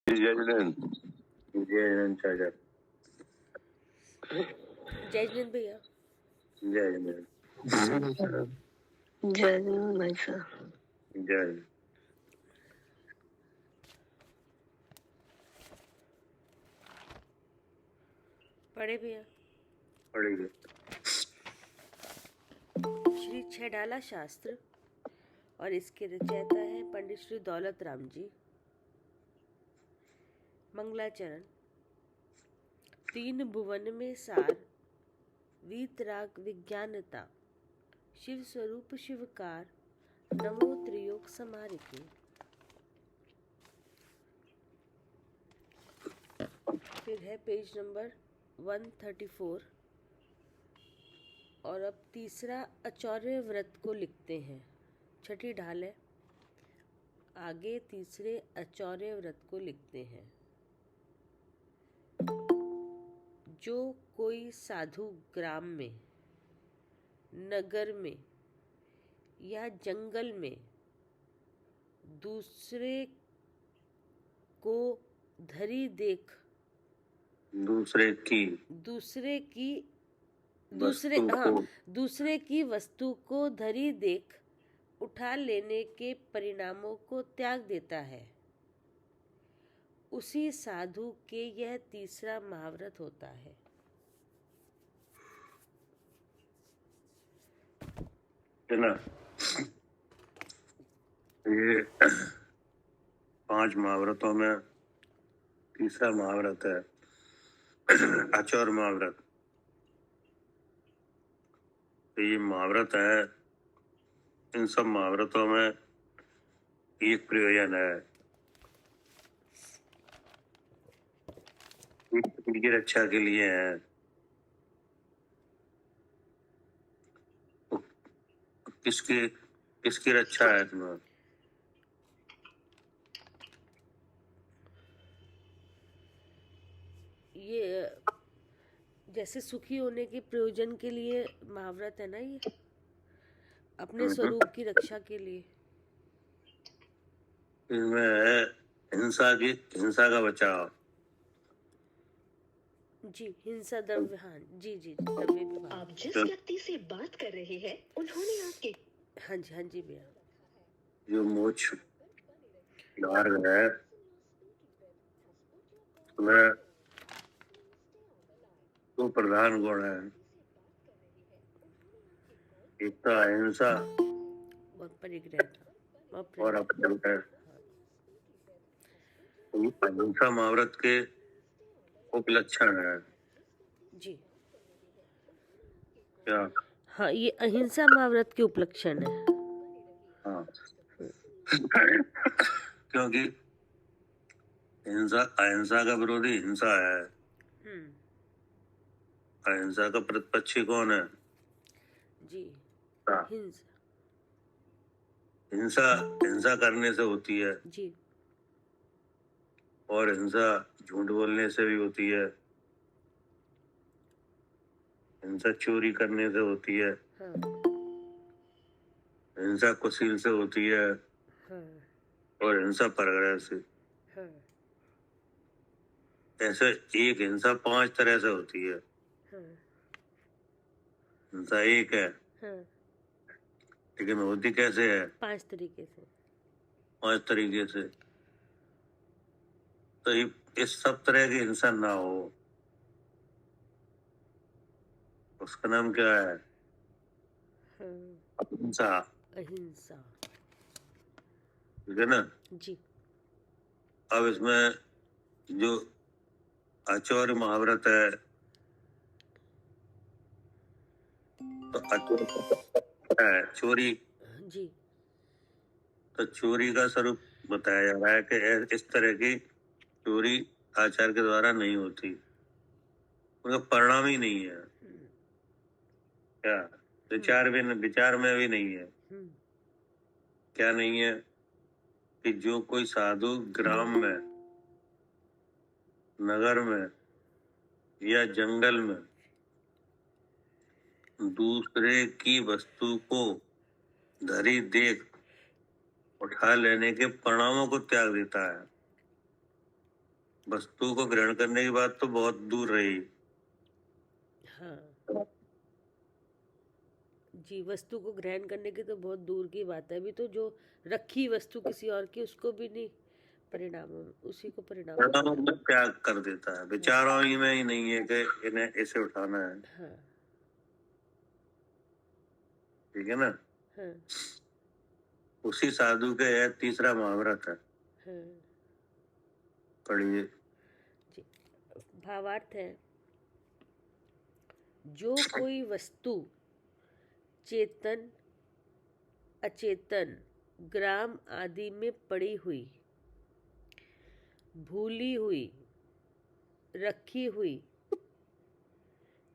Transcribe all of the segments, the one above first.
जय जिनेंद्र। जय जिनेंद्र चाचा। जय जिनेंद्र भैया। जय जिनेंद्र। जय जिनेंद्र भाई साहब। जय। पढ़े भैया। पढ़िए। श्री छेडाला शास्त्र और इसके रचयिता हैं पंडित श्री दौलत राम जी। मंगलाचरण। तीन भुवन में सार, वीतराग विज्ञानता, शिव स्वरूप शिवकार, नमो त्रियोग समारिके। फिर है पेज नंबर 134 और अब तीसरा अचौर्य व्रत को लिखते हैं। छठी ढाल है। आगे तीसरे अचौर्य व्रत को लिखते हैं। जो कोई साधु ग्राम में, नगर में या जंगल में दूसरे को धरी देख दूसरे की वस्तु को धरी देख उठा लेने के परिणामों को त्याग देता है, उसी साधु के यह तीसरा महाव्रत होता है। ना ये 5 महाव्रतों में तीसरा महाव्रत है अचौर महाव्रत। तो ये महाव्रत है, इन सब महाव्रतों में एक प्रयोजन है, की रक्षा के लिए है। किसकी रक्षा है इसमें? ये जैसे सुखी होने के प्रयोजन के लिए महाव्रत है ना, ये अपने स्वरूप की रक्षा के लिए। इसमें है हिंसा का बचाव। जी, हिंसा द्रव्यहान। जी जी, द्रव्य विभाग। आप जिस व्यक्ति से बात कर रहे हैं उन्होंने आपके हाँ जी भैया। जो मोक्ष मार्ग है उसमें दो प्रधान गुण है, एक तो अहिंसा और अपरिग्रह। अहिंसा महाव्रत के उपलक्षण है। जी क्या? हाँ, ये अहिंसा महाव्रत के उपलक्षण है। हाँ क्योंकि अहिंसा का विरोधी हिंसा है। अहिंसा का प्रतिपक्षी कौन है? जी, हिंसा करने से होती है जी, और हिंसा झूठ बोलने से भी होती है, हिंसा चोरी करने से होती है, हाँ। हिंसा कुशील से होती है, हाँ। और हिंसा परग्रह से। हाँ। ऐसे एक हिंसा 5 तरह से होती है। हाँ। हिंसा एक है। हाँ। लेकिन होती कैसे है? 5 तरीके से। 5 तरीके से। तो इस सब तरह की हिंसा ना हो, उसका नाम क्या है? अहिंसा। अहिंसा, ठीक है ना जी। अब इसमें जो अचौर्य महाव्रत है, तो अचौर्य है चोरी। जी। तो चोरी का स्वरूप बताया जा रहा है कि इस तरह की चोरी आचार के द्वारा नहीं होती, उनका परिणाम ही नहीं है। क्या? विचार में भी नहीं है। क्या नहीं है? कि जो कोई साधु ग्राम में, नगर में या जंगल में दूसरे की वस्तु को धरी देख उठा लेने के परिणामों को त्याग देता है, वस्तु को ग्रहण करने की बात तो बहुत दूर रही। हाँ जी, वस्तु को ग्रहण करने की तो बहुत दूर की बात है। अभी तो जो रखी वस्तु किसी और की, उसको भी नहीं, परिणामों में उसी को परिणाम परिणामों में त्याग कर देता है, विचारों ही में ही नहीं है कि इन्हें इसे उठाना है। हाँ ठीक है ना। हाँ उसी साधु के यह तीसरा महाव्रत है। हाँ पढ़िए। जी। भावार्थ है, जो कोई वस्तु चेतन अचेतन ग्राम आदि में पड़ी हुई, भूली हुई, रखी हुई,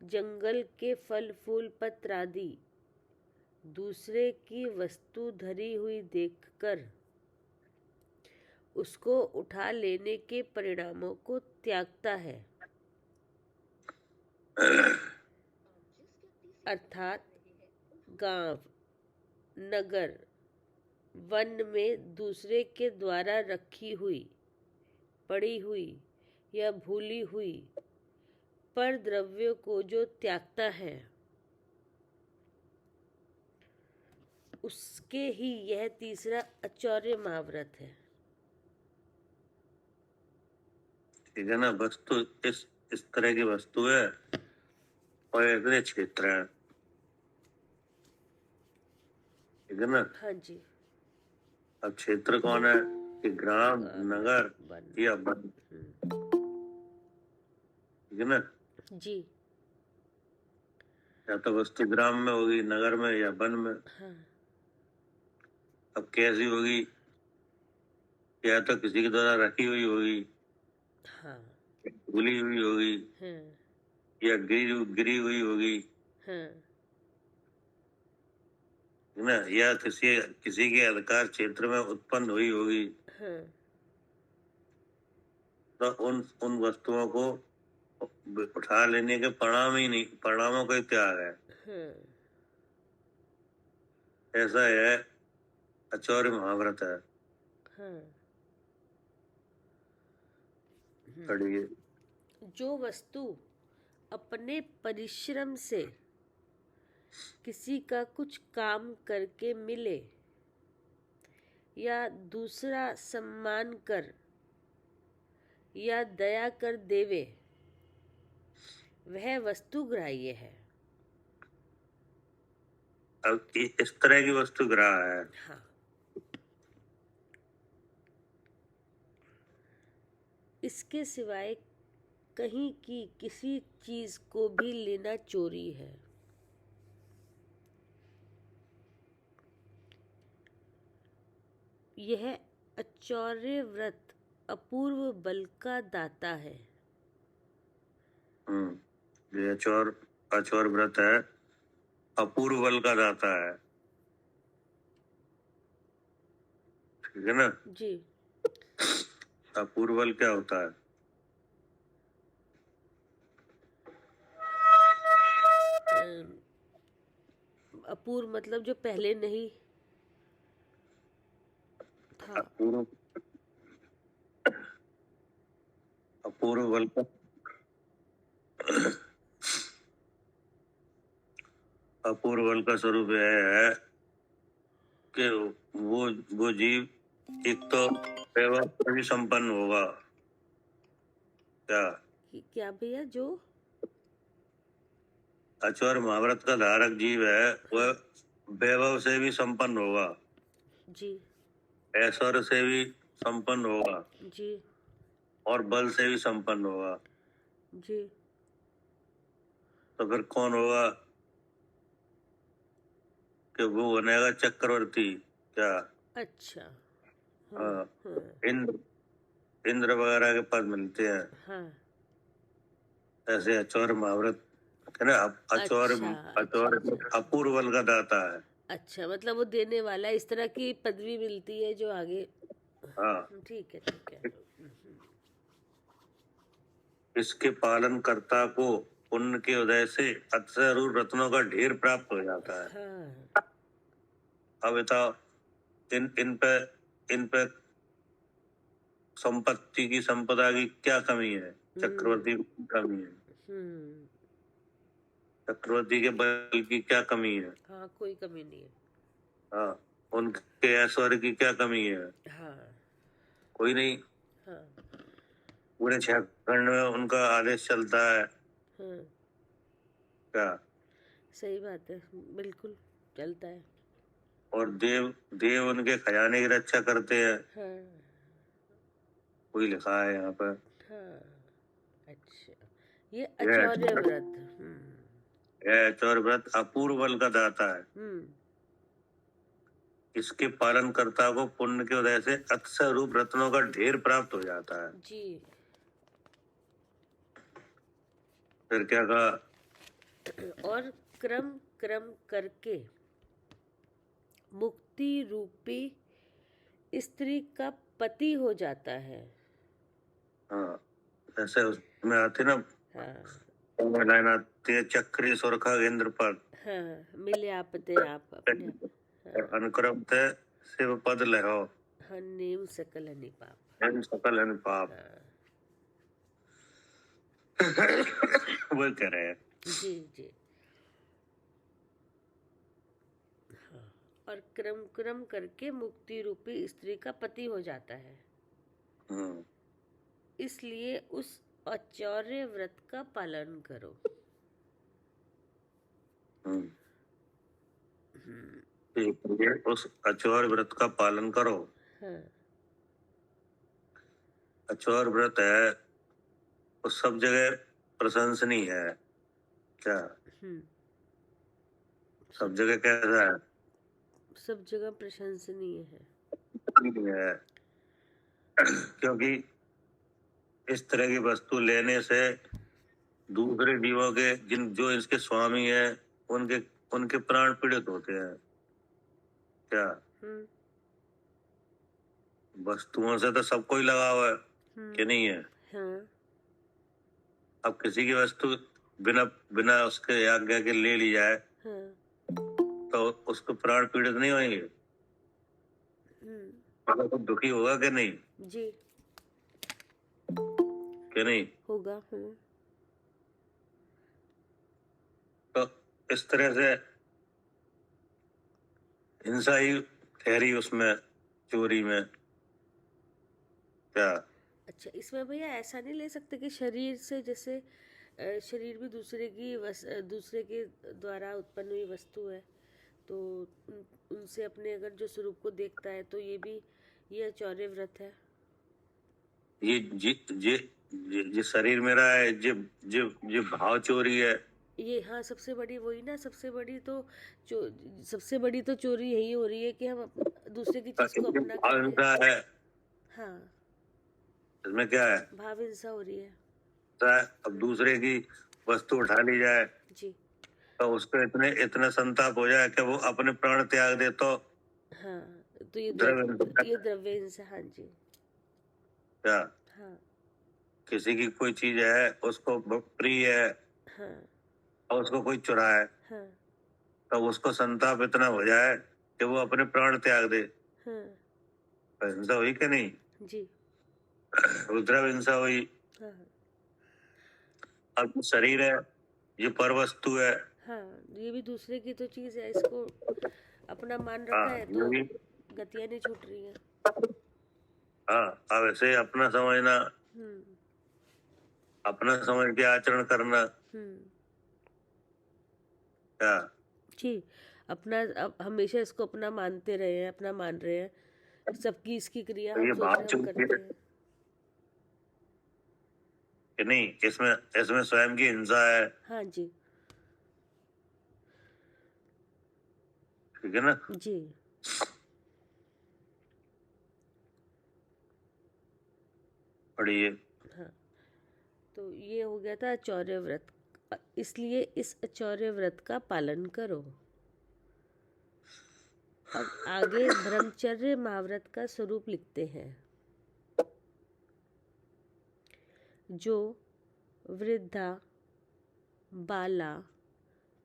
जंगल के फल फूल पत्र आदि दूसरे की वस्तु धरी हुई देखकर उसको उठा लेने के परिणामों को त्यागता है, अर्थात गांव, नगर, वन में दूसरे के द्वारा रखी हुई, पड़ी हुई या भूली हुई पर द्रव्यों को जो त्यागता है, उसके ही यह तीसरा अचौर्य महाव्रत है। ठीक है ना। वस्तु इस तरह की वस्तु है और ऐसे क्षेत्र है। ठीक है ना। हाँ जी। अब क्षेत्र कौन है कि ग्राम, नगर वन। या वन। ठीक है ना। जी। या तो वस्तु ग्राम में होगी, नगर में या वन में। हाँ अब कैसी होगी? या तो किसी के द्वारा रखी हुई होगी, हाँ भूली हुई होगी, हाँ या गिरी हुई होगी। हाँ है ना। या किसी के अधिकार क्षेत्र में उत्पन्न हुई होगी। हाँ तो उन वस्तुओं को उठा लेने के परिणाम ही नहीं, परिणामों का ही त्याग है। हाँ ऐसा है अचौर्य महाव्रत है। हाँ। पढ़िए। जो वस्तु अपने परिश्रम से किसी का कुछ काम करके मिले या दूसरा सम्मान कर या दया कर देवे, वह वस्तु ग्राह्य है। अब इस तरह की वस्तु ग्रह है। हाँ। इसके सिवाय कहीं की किसी चीज को भी लेना चोरी है। यह अचौर्य व्रत अपूर्व बल का दाता है। ये अचौर व्रत है, अपूर्व बल का दाता है। ठीक है ना। जी। अपूर्व बल क्या होता है? अपूर्व मतलब जो पहले नहीं था। अपूर्व बल का अपूर्व बल का स्वरूप यह है कि वो जीव एक तो वैभव भी संपन्न होगा। क्या भैया? जो अचौर महाव्रत का धारक जीव है वह वैभव से भी संपन्न होगा जी, ऐश्वर्य से भी संपन्न होगा जी, और बल से भी संपन्न होगा। जी। तो फिर कौन होगा कि वो बनेगा चक्रवर्ती? क्या? अच्छा। हाँ। हाँ इंद्र वगैरह के पद मिलते हैं। हाँ। ऐसे अचौर महाव्रत है ना। अचौर अपूर्व बल का दाता है। अच्छा, मतलब वो देने वाला है, इस तरह की पदवी मिलती है जो आगे। हाँ। ठीक है, ठीक है। इसके पालन कर्ता को पुण्य के उदय से अतिशय रत्नों का ढेर प्राप्त हो जाता है। हाँ। अब बताओ इन पे संपत्ति की संपदा की क्या कमी है, चक्रवर्ती की कमी है, चक्रवर्ती के बल की क्या कमी है, हाँ, कोई कमी नहीं है। हाँ, उनके ऐश्वर्य की क्या कमी है, हाँ कोई नहीं। हाँ पूरे 6 खंड में उनका आदेश चलता है। हाँ, क्या? सही बात है, बिल्कुल चलता है। और देव देव उनके खजाने की रक्षा करते हैं। हाँ कोई लिखा है यहाँ पर। हाँ, अच्छा, ये आचार्य व्रत। यह आचार्य व्रत अपूर्व बल का दाता है। इसके पालनकर्ता को पुण्य के उदय से अक्षय रूप रत्नों का ढेर प्राप्त हो जाता है। जी। फिर क्या कहा? और क्रम क्रम करके मुक्ति रूपी स्त्री का पति हो जाता है। हाँ, ऐसे उसमें आते ना, हाँ लाइन आती है, चक्री सुरखा गेंद्रपद, हाँ, मिले आपते आप अपने। हाँ, अनुक्रम थे शिव पद लहो, हाँ, नेम सकल हनि पाप। नेम सकल हनि पाप। हाँ, वो कह रहे हैं। जी जी। हाँ, और क्रम क्रम करके मुक्ति रूपी स्त्री का पति हो जाता है। इसलिए उस आचार्य व्रत का पालन करो। इसलिए उस आचार्य व्रत का पालन करो। हाँ आचार्य व्रत है वो सब जगह प्रशंसनीय है। क्या? सब जगह कैसा है? सब जगह प्रशंसनीय है। क्योंकि इस तरह की वस्तु लेने से दूसरे जीवों के जो इसके स्वामी हैं उनके उनके प्राण पीड़ित होते हैं। क्या? वस्तुओं से तो सबको ही लगा हुआ है कि नहीं है? हाँ अब किसी की वस्तु बिना बिना उसके आज्ञा के ले ली जाए तो उसको प्राण पीड़ित नहीं होंगे? तो दुखी होगा कि नहीं? जी, कि नहीं होगा। तो इस तरह से हिंसा ही ठहरी उसमें, चोरी में। क्या? अच्छा, इसमें भैया ऐसा नहीं ले सकते कि शरीर से, जैसे शरीर भी दूसरे दूसरे के द्वारा उत्पन्न हुई वस्तु है, तो उनसे अपने अगर जो स्वरूप को देखता है तो ये आचार्य व्रत है। ये शरीर मेरा है, ये भाव चोरी है। ये, हाँ, सबसे बड़ी वही ना, सबसे बड़ी तो चोरी यही हो रही है कि हम दूसरे की चीज को अपना कर रहे हैं। है। हाँ, इसमें क्या है? भाव हिंसा हो रही है। अब दूसरे की वस्तु उठा ली जाए जी, तो उसको इतने संताप हो जाए कि वो अपने प्राण त्याग दे तो। हाँ, तो ये द्रव्य हिंसा। हाँ जी। क्या? हाँ किसी की कोई चीज है उसको प्रिय है, हाँ और उसको कोई चुराए, हाँ तो उसको संताप इतना हो जाए कि वो अपने प्राण त्याग दे। हाँ, हिंसा हुई कि नहीं? जी। रुद्र हिंसा हुई। हाँ अब शरीर है, ये पर वस्तु है। हाँ, ये भी दूसरे की तो चीज है, इसको अपना मान रखा है तो गतियां नहीं छूट रही हैं। हाँ, अब ऐसे अपना समझना, अपना समझ के आचरण करना। क्या? जी, अपना, अब हमेशा इसको अपना मानते रहे हैं, अपना मान रहे हैं, सबकी इसकी क्रिया हम सोच रहे हम करते हैं कि नहीं? इसमें स्वयं की हिंसा है। हाँ जी। ठीक है ना? जी। पढ़िए। हाँ, तो ये हो गया था आचार्य व्रत। इसलिए इस आचार्य व्रत का पालन करो। अब आगे ब्रह्मचर्य महाव्रत का स्वरूप लिखते हैं। जो वृद्धा, बाला,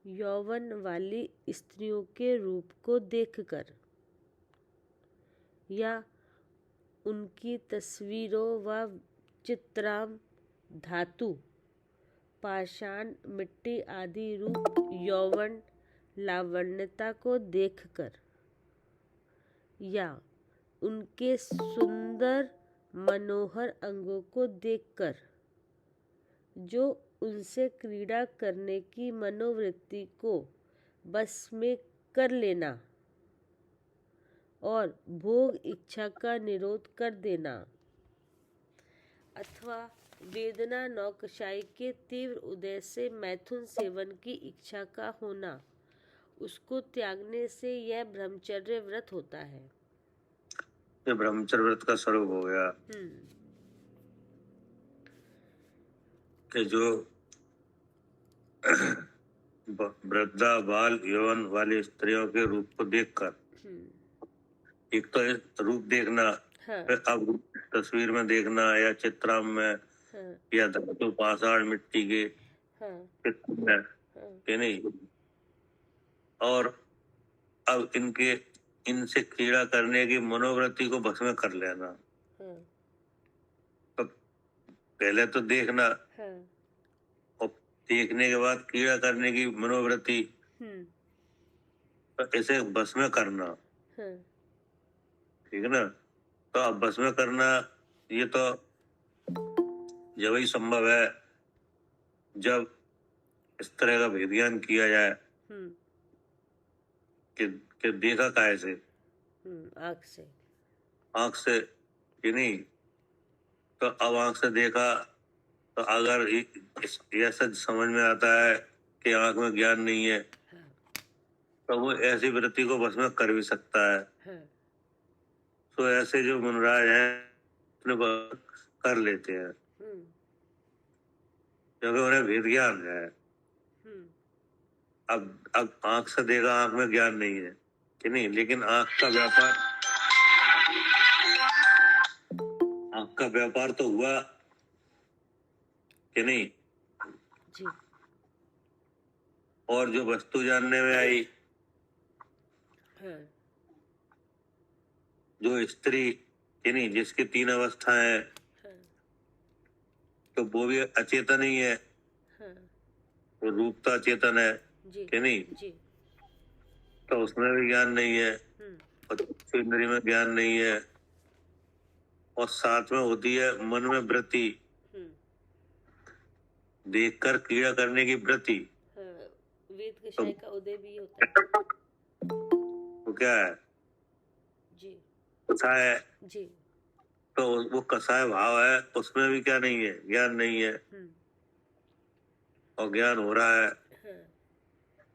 यौवन वाली स्त्रियों के रूप को देखकर या उनकी तस्वीरों व चित्राम धातु, पाषाण, मिट्टी आदि रूप, यौवन, लावण्यता को देखकर या उनके सुंदर मनोहर अंगों को देखकर जो उनसे क्रीड़ा करने की मनोवृत्ति को बस में कर लेना और भोग इच्छा का निरोध कर देना, अथवा वेदना नौकशाई के तीव्र उदय से मैथुन सेवन की इच्छा का होना, उसको त्यागने से यह ब्रह्मचर्य व्रत होता है। ये ब्रह्मचर्य व्रत का स्वरूप हो गया कि जो वृद्धा बाल यौवन वाली स्त्रियों के रूप को देखकर, एक तो रूप देखना, फिर अब तस्वीर में देखना या चित्रा में या धातु पाषाण मिट्टी के चित्र में कि नहीं, और अब इनसे क्रीड़ा करने की मनोवृत्ति को बस में कर लेना। तो पहले तो देखना और देखने के बाद क्रीड़ा करने की मनोवृत्ति, तो इसे बस में करना, ठीक है ना। तो अब बस में करना, ये तो जब ही संभव है जब इस तरह का भेद ज्ञान किया जाए कि देखा काय से, आंख से कि नहीं। तो अब आंख से देखा तो अगर यह सच समझ में आता है कि आंख में ज्ञान नहीं है, तो वो ऐसी वृत्ति को बस में कर भी सकता है। तो ऐसे जो मुनराज हैं अपने कर लेते हैं क्योंकि उन्हें भेद ज्ञान है। अब आंख से देखा, आंख में ज्ञान नहीं है कि नहीं, लेकिन आंख का व्यापार तो हुआ कि नहीं जी। और जो वस्तु जानने में आई, जो स्त्री कि नहीं, जिसकी 3 अवस्थाएं, तो वो भी अचेतन ही है, वो रूप तो अचेतन है कि नहीं। तो उसमें भी ज्ञान नहीं है और इंद्रिय में ज्ञान नहीं है, और साथ में होती है मन में वृत्ति, देखकर क्रिया करने की वृत्ति। वेद कषाय का उदय भी होता है। वो क्या है जी, कसाय जी। तो वो कसाय भाव है, उसमें भी क्या नहीं है, ज्ञान नहीं है और ज्ञान हो रहा है।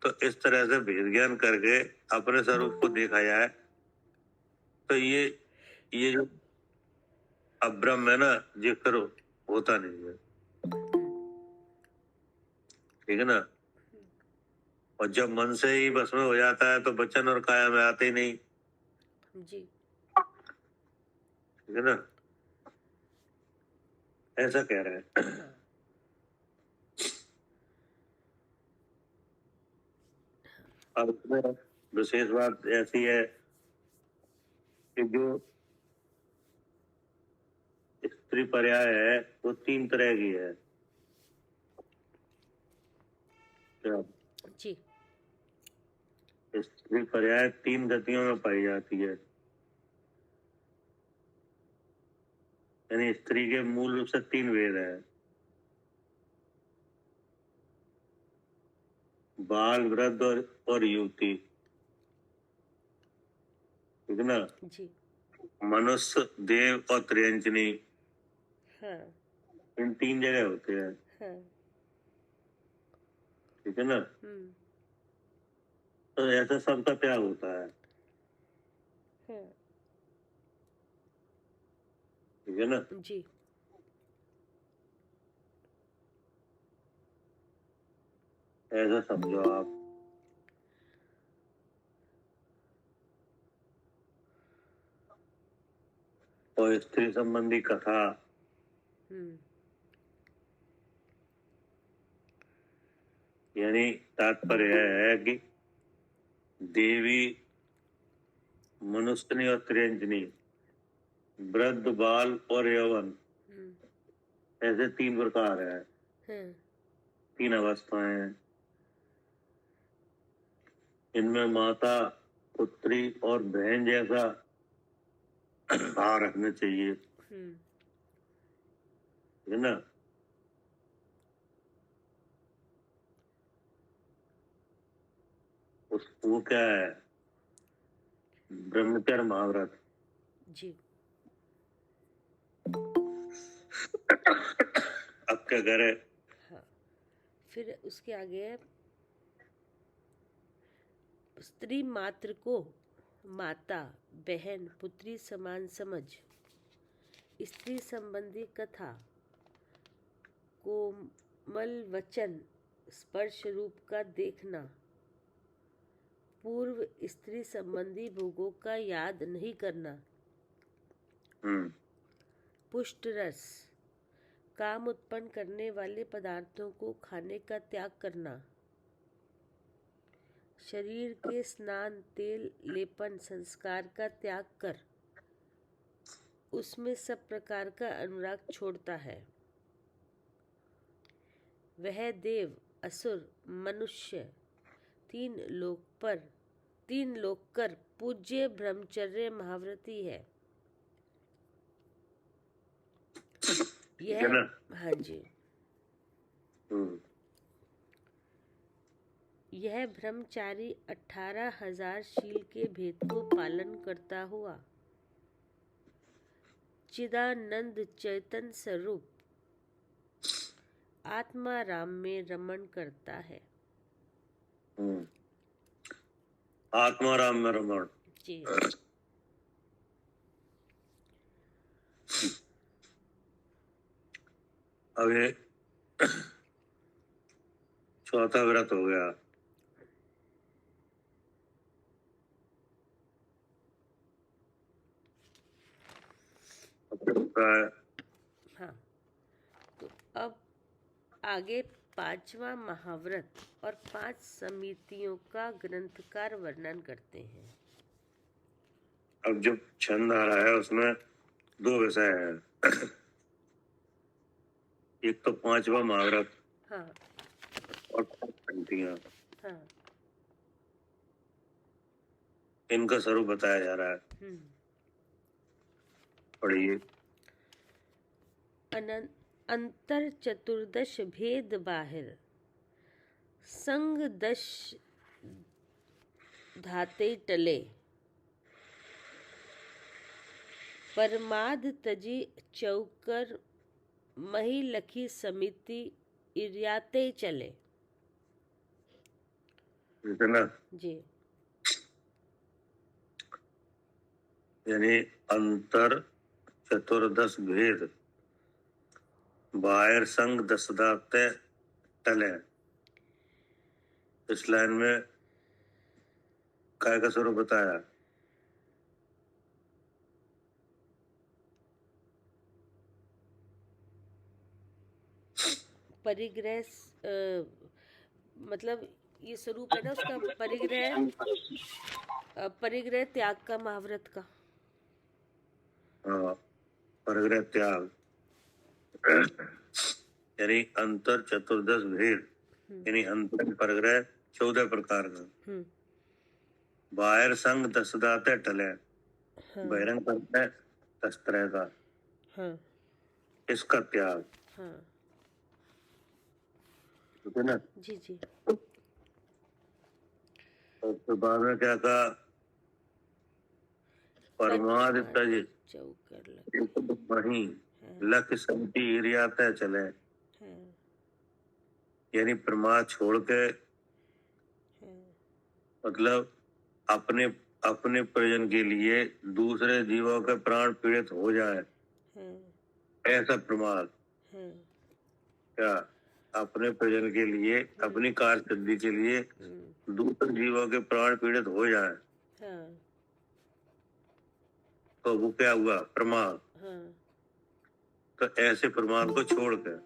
तो इस तरह से भेद ज्ञान करके अपने स्वरूप को देखा जाए तो ये जो अब्रह्म है ना, ये फिर होता नहीं है, ठीक है ना। और जब मन से ही बस में हो जाता है तो वचन और काया में आते ही नहीं जी, ठीक है ना, ऐसा कह रहे हैं। अब इसमें विशेष बात ऐसी है कि जो स्त्री पर्याय है वो 3 तरह की है। क्या जी, स्त्री पर्याय 3 गतियों में पाई जाती है, यानी स्त्री के मूल रूप से 3 वेद है, बाल, वृद्ध और युवती, ठीक है ना। जी, मनुष्य, देव और त्रियंजनी, इन 3 जगह होते हैं, ठीक है ना। तो ऐसा सबका त्याग होता है, ठीक है ना। जी, ऐसा समझो आप। और स्त्री संबंधी कथा, यानी तात्पर्य है कि देवी, मनुष्यनी और त्रियंजनी वृद्ध, बाल और यौवन, ऐसे 3 प्रकार है, 3 अवस्थाएं हैं। इनमें माता, पुत्री और बहन जैसा भाव रखना चाहिए, है ना। वो क्या है, ब्रह्मचर्य महाव्रत जी। अब क्या करे। हाँ, फिर उसके आगे है स्त्री मात्र को माता, बहन, पुत्री समान समझ। स्त्री संबंधी कथा, कोमल वचन, स्पर्श रूप का देखना, पूर्व स्त्री संबंधी भोगों का याद नहीं करना, पुष्ट रस, काम उत्पन्न करने वाले पदार्थों को खाने का त्याग करना, शरीर के स्नान, तेल, लेपन, संस्कार का त्याग कर उसमें सब प्रकार का अनुराग छोड़ता है, वह देव, असुर, मनुष्य तीन लोक कर पूज्य ब्रह्मचर्य महाव्रती है। यह हाँ जी, यह ब्रह्मचारी 18,000 शील के भेद को पालन करता हुआ चिदानंद चैतन्य स्वरूप आत्मा राम में रमण करता है। आत्मा राम में रमण जी। अब ये चौथा व्रत हो गया। हाँ, तो अब आगे 5वां महाव्रत और 5 समितियों का ग्रंथकार वर्णन करते हैं। अब जो छंद आ रहा है उसमें 2 विषय है, एक तो 5वां महाव्रत, हाँ, और 5 पंक्तियां, हाँ, इनका स्वरूप बताया जा रहा है। पढ़िए। अंतर चतुर्दश भेद बाहिर, संग 10 धाते टले, परमाद तजी चौकर मही लखी समिति इर्याते चले। इतना जी। यानी अंतर चतुर्दश भेद बाहर संग 10 दाते टले, इस लाइन में काय का स्वरूप बताया। परिग्रह मतलब ये स्वरूप है ना उसका, परिग्रह त्याग का, महाव्रत का। परिग्रह त्याग यानी अंतर चतुर्दश भेद, यानी अंतर परिग्रह 14 प्रकार का, बाहर संग 10 दाते टले, बहिरंग परिग्रह 10 तरह का, इसका त्याग, ठीक है ना। जी जी। और फिर बाद में क्या कहा, परमाद तज वही लक्ष्य समिति इरियाते चले, यानी प्रमाद छोड़ के, मतलब अपने प्रयोजन के लिए दूसरे जीवों के प्राण पीड़ित हो जाए, ऐसा प्रमाद, क्या अपने प्रयोजन के लिए, अपनी कार्य सिद्धि के लिए दूसरे जीवों के प्राण पीड़ित हो जाए, तो वो क्या हुआ, प्रमाद। तो ऐसे प्रमाद को छोड़ कर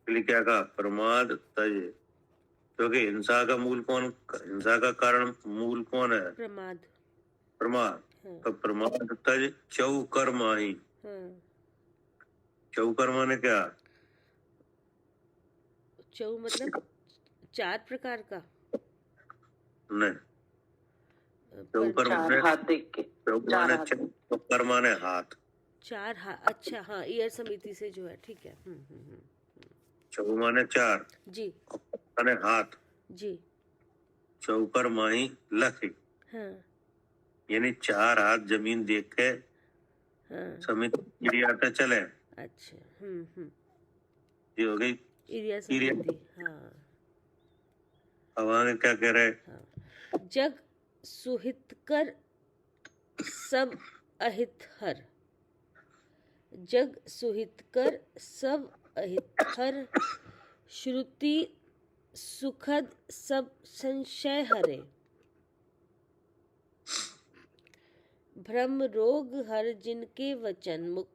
क्या कहा, प्रमाद तज, क्योंकि हिंसा का मूल कौन, हिंसा का कारण मूल कौन है, प्रमाद। हाँ तो प्रमाण तज चौकर माही। हाँ। चौकर माने क्या? चौ मतलब 4 प्रकार का। नहीं, पर चौकर माने हाथ देख के चौकर चार माने हाथ। चौकर माने हाथ। 4 अच्छा हाँ, ईयर समिति से जो है, ठीक है। चौ माने 4, जी माने हाथ। जी। चौकर माही लखी, हाँ यानी 4 हाथ जमीन देख के हाँ। समिति चिड़िया पे चले। अच्छा ये हो गई एरिया चिड़िया। समिति। हाँ अब आगे क्या कह रहे? हाँ। जग सुहितकर सब अहित हर। जग सुहितकर सब अहित हर। श्रुति सुखद सब संशय हरे। भ्रम रोग हर जिनके वचन मुख।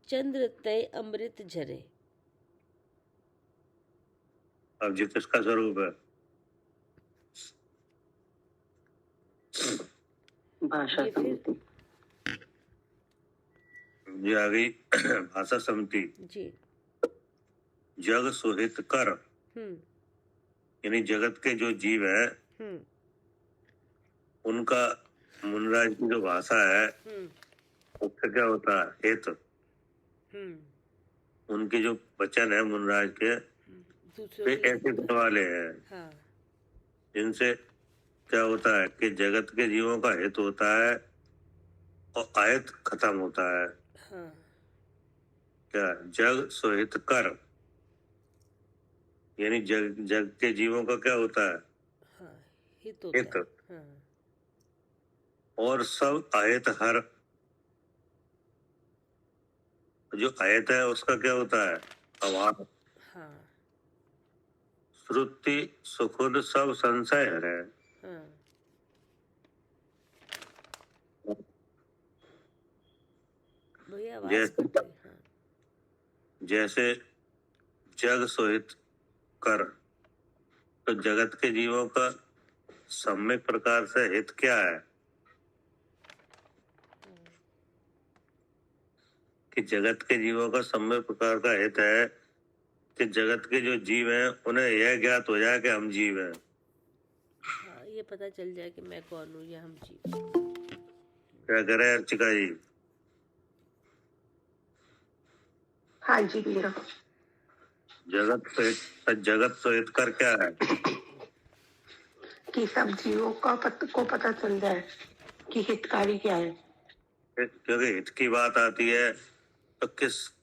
चंद्र तय अमृत झरे। अब जी किसका स्वरूप है? भाषा ये फिर समिति। ये आ गई भाषा समिति। जी। जग सुहित कर, यानी जगत के जो जीव है उनका मुनराज की जो भाषा है उससे क्या होता है? हित। उनके जो वचन है मुनराज के वे ऐसे वाले हैं हाँ जिनसे क्या होता है कि जगत के जीवों का हित होता है और आयत खत्म होता है। हाँ क्या? जग सुहित कर, यानी जग के जीवों का क्या होता है? हाँ हित होता हित। है। हाँ और सब आयत हर, जो आयत है उसका क्या होता है? अभाव। हाँ श्रुति सुखुद सब संशय है। हाँ। भैया आवाज जैसे कट रही। हाँ जैसे जग सोहित कर, तो जगत के जीवों का सम्यक प्रकार से हित क्या है? कि जगत के जीवों का सम्यक प्रकार का हित है कि जगत के जो जीव हैं उन्हें यह ज्ञात हो जाए कि हम जीव हैं। हाँ, ये पता चल जाए कि मैं कौन हूँ या हम जीव। क्या करे अर्चिका जी? हाँ जी भैया। जगत सोहित कर क्या है? कि सब जीवों को पता चल जाए कि हितकारी क्या है। क्योंकि हित की बात आती है तो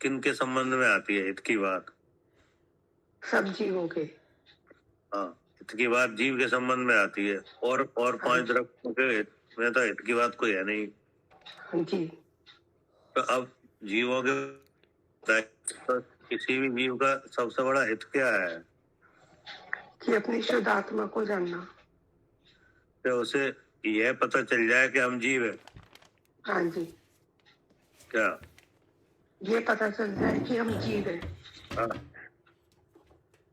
किन के संबंध में आती है हित की बात? सब जीवों के। हाँ, हित की बात जीव के संबंध में आती है और 5 दरख्तों के हित में तो हित की बात कोई है नहीं। हाँ जी। तो अब जीवों के तो किसी भी जीव का सबसे बड़ा हित क्या है? कि अपनी शुद्ध आत्मा को जानना। तो उसे यह पता चल जाए कि हम जीव है। हाँ जी। क्या? ये पता चल जाए कि हम जीव है। हाँ।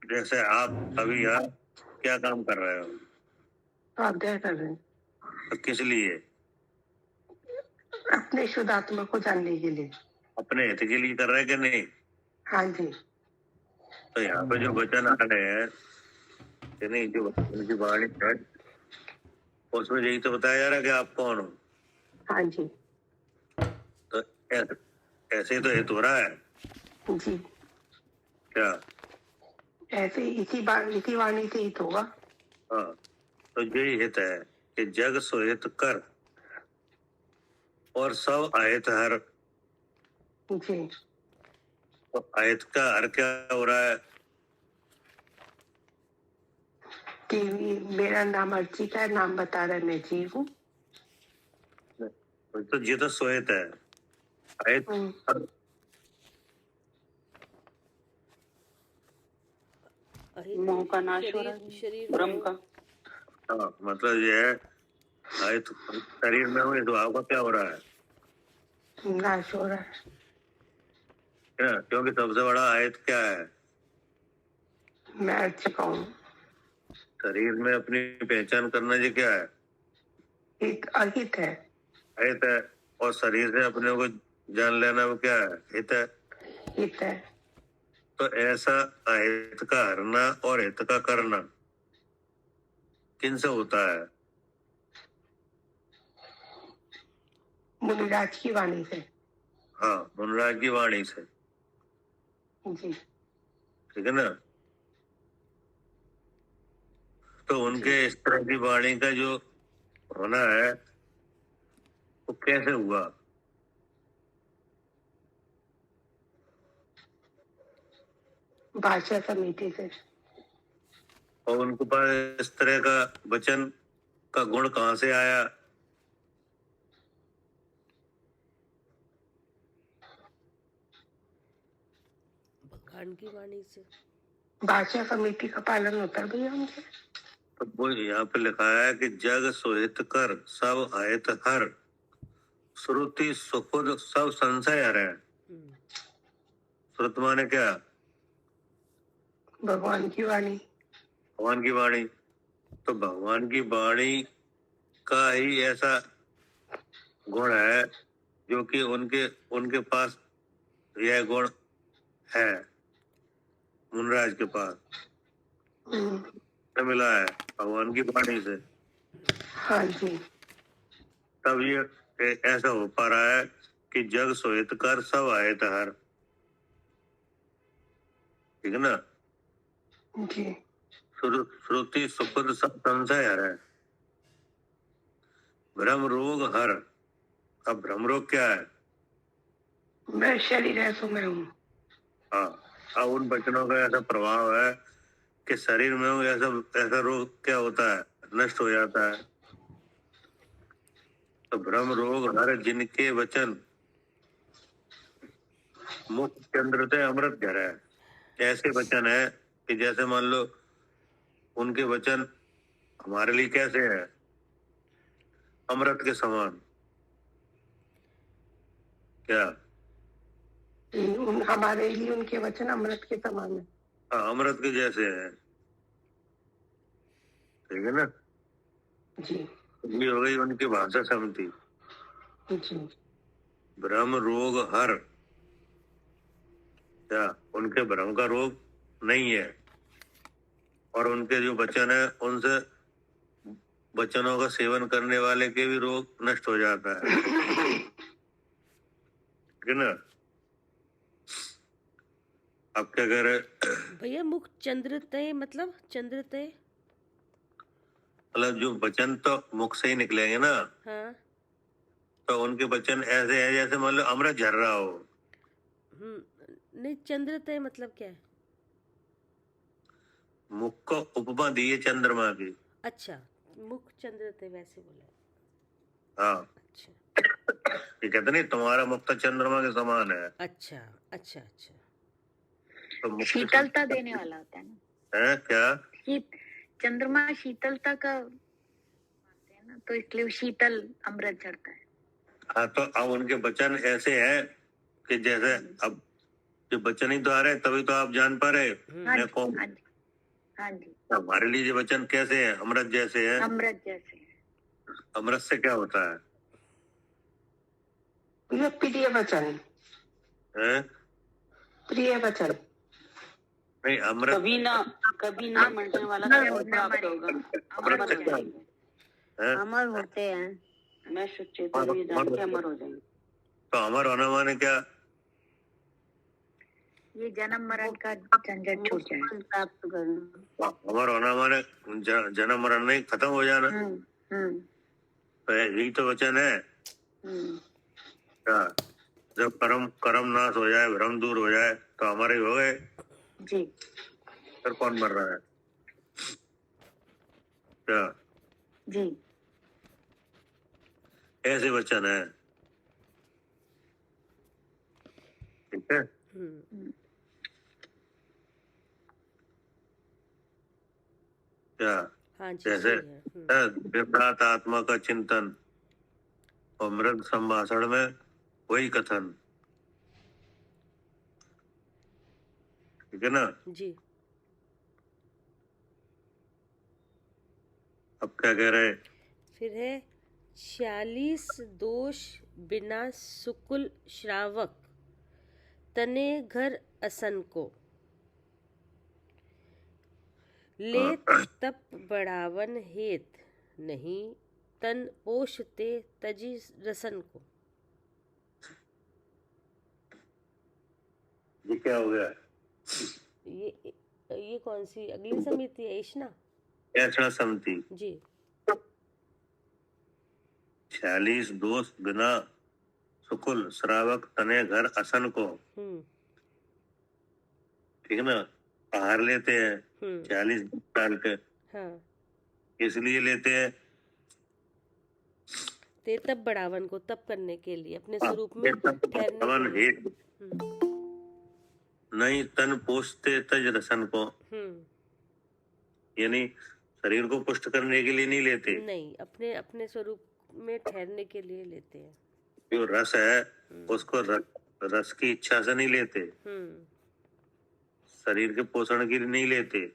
जैसे आप अभी यहाँ क्या काम कर रहे हो? स्वाध्याय कर रहे हैं। तो किस लिए? अपने शुद्ध आत्मा को जानने के लिए। अपने हित के लिए कर रहे हैं कि नहीं? हाँ जी। तो यहाँ पे जो वचन आ रहे हैं कि नहीं, जो उनकी वाणी है उसमें यही तो बताया जा रहा है कि आप कौन हो। हाँ जी। तो ऐसे तो हित हो रहा है। जी। क्या? ऐसे इसी वाणी से हित होगा। हाँ, तो यही हित है कि जग सोहित कर और सब आयत हर। जी। तो आयत का हर क्या हो रहा है? कि मेरा नाम अर्चिका है, नाम बता रहा है, मैं जीव हूँ। तो ये तो सोहित है। आयत मोह का नाश हो रहा है, शरीर ब्रह्म का। हाँ, मतलब ये है आयत शरीर में हुए स्वभाव का क्या हो रहा है? नाश हो रहा है। क्योंकि सबसे बड़ा आयत क्या है? मैं अर्चिका हूँ। शरीर में अपनी पहचान करना ये क्या है? एक अहित है। हित है, और शरीर से अपने को जान लेना वो क्या है? हित है। हित है। तो ऐसा अहित का हरना और हित का करना किनसे होता है? मुनिराज की वाणी से। हाँ, मुनिराज की वाणी से। जी ठीक है ना? तो उनके इस तरह की वाणी का जो होना है वो कैसे हुआ? भाषा समिति से। और उनके पास इस तरह का वचन का गुण कहाँ से आया? भगवान की वाणी से। भाषा समिति का पालन होता है भैया उनसे। तो वो यहाँ पे लिखा है कि जग सुहित कर सब अहित हर, श्रुति सुखुद सब संशय हरै। श्रुत माने क्या? भगवान की वाणी। भगवान की वाणी। तो भगवान की वाणी का ही ऐसा गुण है जो कि उनके उनके पास यह गुण है, मुनराज के पास मिला है भगवान की वाणी से। हाँ जी। तब ये ऐसा हो पा रहा है कि जग सोहित कर सब आयत हर। ठीक है ना? जी श्रुति सुखद सब संशय हर है। भ्रम रोग हर। अब भ्रम रोग क्या है? मैं शरीर है सो मैं हूँ। हाँ, अब उन वचनों का ऐसा प्रभाव है कि शरीर में वो ऐसा ऐसा रोग क्या होता है? नष्ट हो जाता है। तो भ्रम रोग हर जिनके वचन मुख चंद्र से अमृत घर है। ऐसे वचन है कि जैसे मान लो उनके वचन हमारे लिए कैसे है? अमृत के समान। क्या? हमारे लिए उनके वचन अमृत के समान है। हाँ, अमृत के जैसे है। ठीक है ना? जी ये हो गई उनकी भाषा समिति। जी भ्रम रोग हर। क्या? उनके भ्रम का रोग नहीं है, और उनके जो वचन है उनसे वचनों का सेवन करने वाले के भी रोग नष्ट हो जाता है। ठीक है ना? अब क्या कह रहे? भैया मुख चंद्र तय मतलब चंद्र तय मतलब जो वचन तो मुख से ही निकलेंगे ना। हाँ। तो उनके वचन ऐसे है जैसे मान लो अमृत झर रहा हो। नहीं, चंद्र तय मतलब क्या है? मुख को उपमा दी है चंद्रमा की। अच्छा, मुख चंद्र तय वैसे बोला। हाँ, अच्छा ये कहते नहीं तुम्हारा मुख तो चंद्रमा के समान है। अच्छा अच्छा अच्छा। तो मुख शीतलता देने वाला होता है ना। है क्या? चंद्रमा शीतलता का मानते हैं ना, तो इसलिए वो शीतल अमृत चढ़ता है। हाँ, तो अब उनके वचन ऐसे हैं कि जैसे अब जो वचन ही तो आ रहे तभी तो आप जान पा रहे हाँ मैं जी, कौन। हाँ जी, हाँ जी। हमारे लिए ये वचन कैसे हैं? अमृत जैसे हैं। अमृत जैसे है। अमृत से क्या होता है? ये प्रिय वचन। हैं? प्रिय वचन। नहीं, अमृत कभी ना मरने वाला फल प्राप्त होगा। अमृत से क्या है? अमर होते हैं। मैं सुचेता ये जान के अमर हो जाएंगे। तो अमर होना माने क्या? ये जन्म मरण का झंझट छूट जाए। फल प्राप्त करना। अमर होना माने जन्म मरण नहीं, खत्म हो जाना। तो यही तो वचन है। क्या? जब कर्म नाश हो जाए, भ्रम दूर हो जाए तो हमारे हो गए जी। फिर कौन मर रहा है? क्या? जी। ऐसे वचन है। ठीक है? क्या? हाँ जी, जैसे सही है। विभ्रात आत्मा का चिंतन और मृग संभाषण में वही कथन। ठीक है ना? जी। अब क्या कह रहे? फिर है 46 दोष बिना सुकुल श्रावक तने घर असन को, लेत तप बढ़ावन हेत नहीं तन पोषते तजी रसन को। ये क्या हो गया? ये कौन सी अगली समिति है? इशना ऐसा समिति जी। 46 दोष बिना सुकुल श्रावक तने घर असन को। ठीक है ना? आहार लेते हैं 46 डाल के। हाँ। इसलिए लेते हैं ते तप बढ़ावन को, तप करने के लिए, अपने स्वरूप में ठहरने के लिए। नहीं तन पोषते तज रसन को, यानी शरीर को पुष्ट करने के लिए नहीं लेते, नहीं, अपने अपने स्वरूप में ठहरने के लिए लेते हैं। जो रस है उसको रस की इच्छा से नहीं लेते, शरीर के पोषण के लिए नहीं लेते।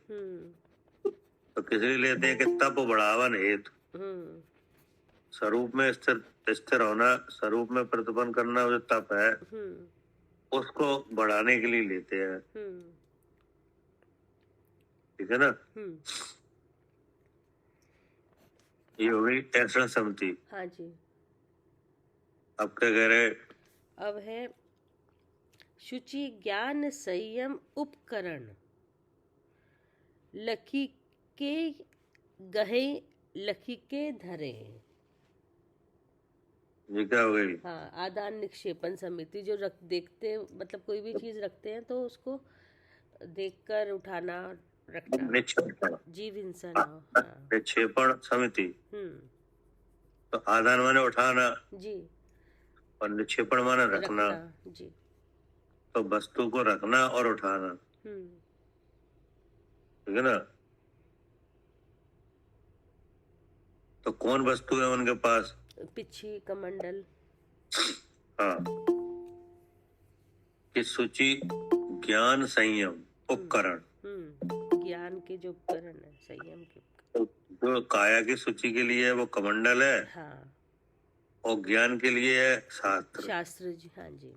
तो किस लिए लेते हैं? कि तप बढ़ावन हेतु, स्वरूप में स्थिर होना, स्वरूप में प्रतिपन्न करना, जो तप है उसको बढ़ाने के लिए लेते हैं। ठीक है ना? ये हो गई ऐसा समिति। हाँ जी। अब क्या कह रहे? अब है शुचि ज्ञान संयम उपकरण, लखी के गहे लखी के धरे। ये क्या हो गई? हाँ, आदान निक्षेपण समिति, जो देखते, मतलब कोई भी चीज रखते हैं तो उसको देखकर उठाना रखना, निक्षेपण, जीव हिंसा ना हो। हाँ। निक्षेपण समिति। तो आदान माने उठाना जी, और निक्षेपण माने रखना। जी। तो वस्तु को रखना और उठाना। ठीक है ना? तो कौन वस्तु है उनके पास? पिछी कमंडल। हाँ। कि सूची ज्ञान संयम उपकरण, ज्ञान के जो उपकरण है, संयम के जो काया की सूची के लिए वो कमंडल है। हाँ। और ज्ञान के लिए है शास्त्र जी। हाँ जी।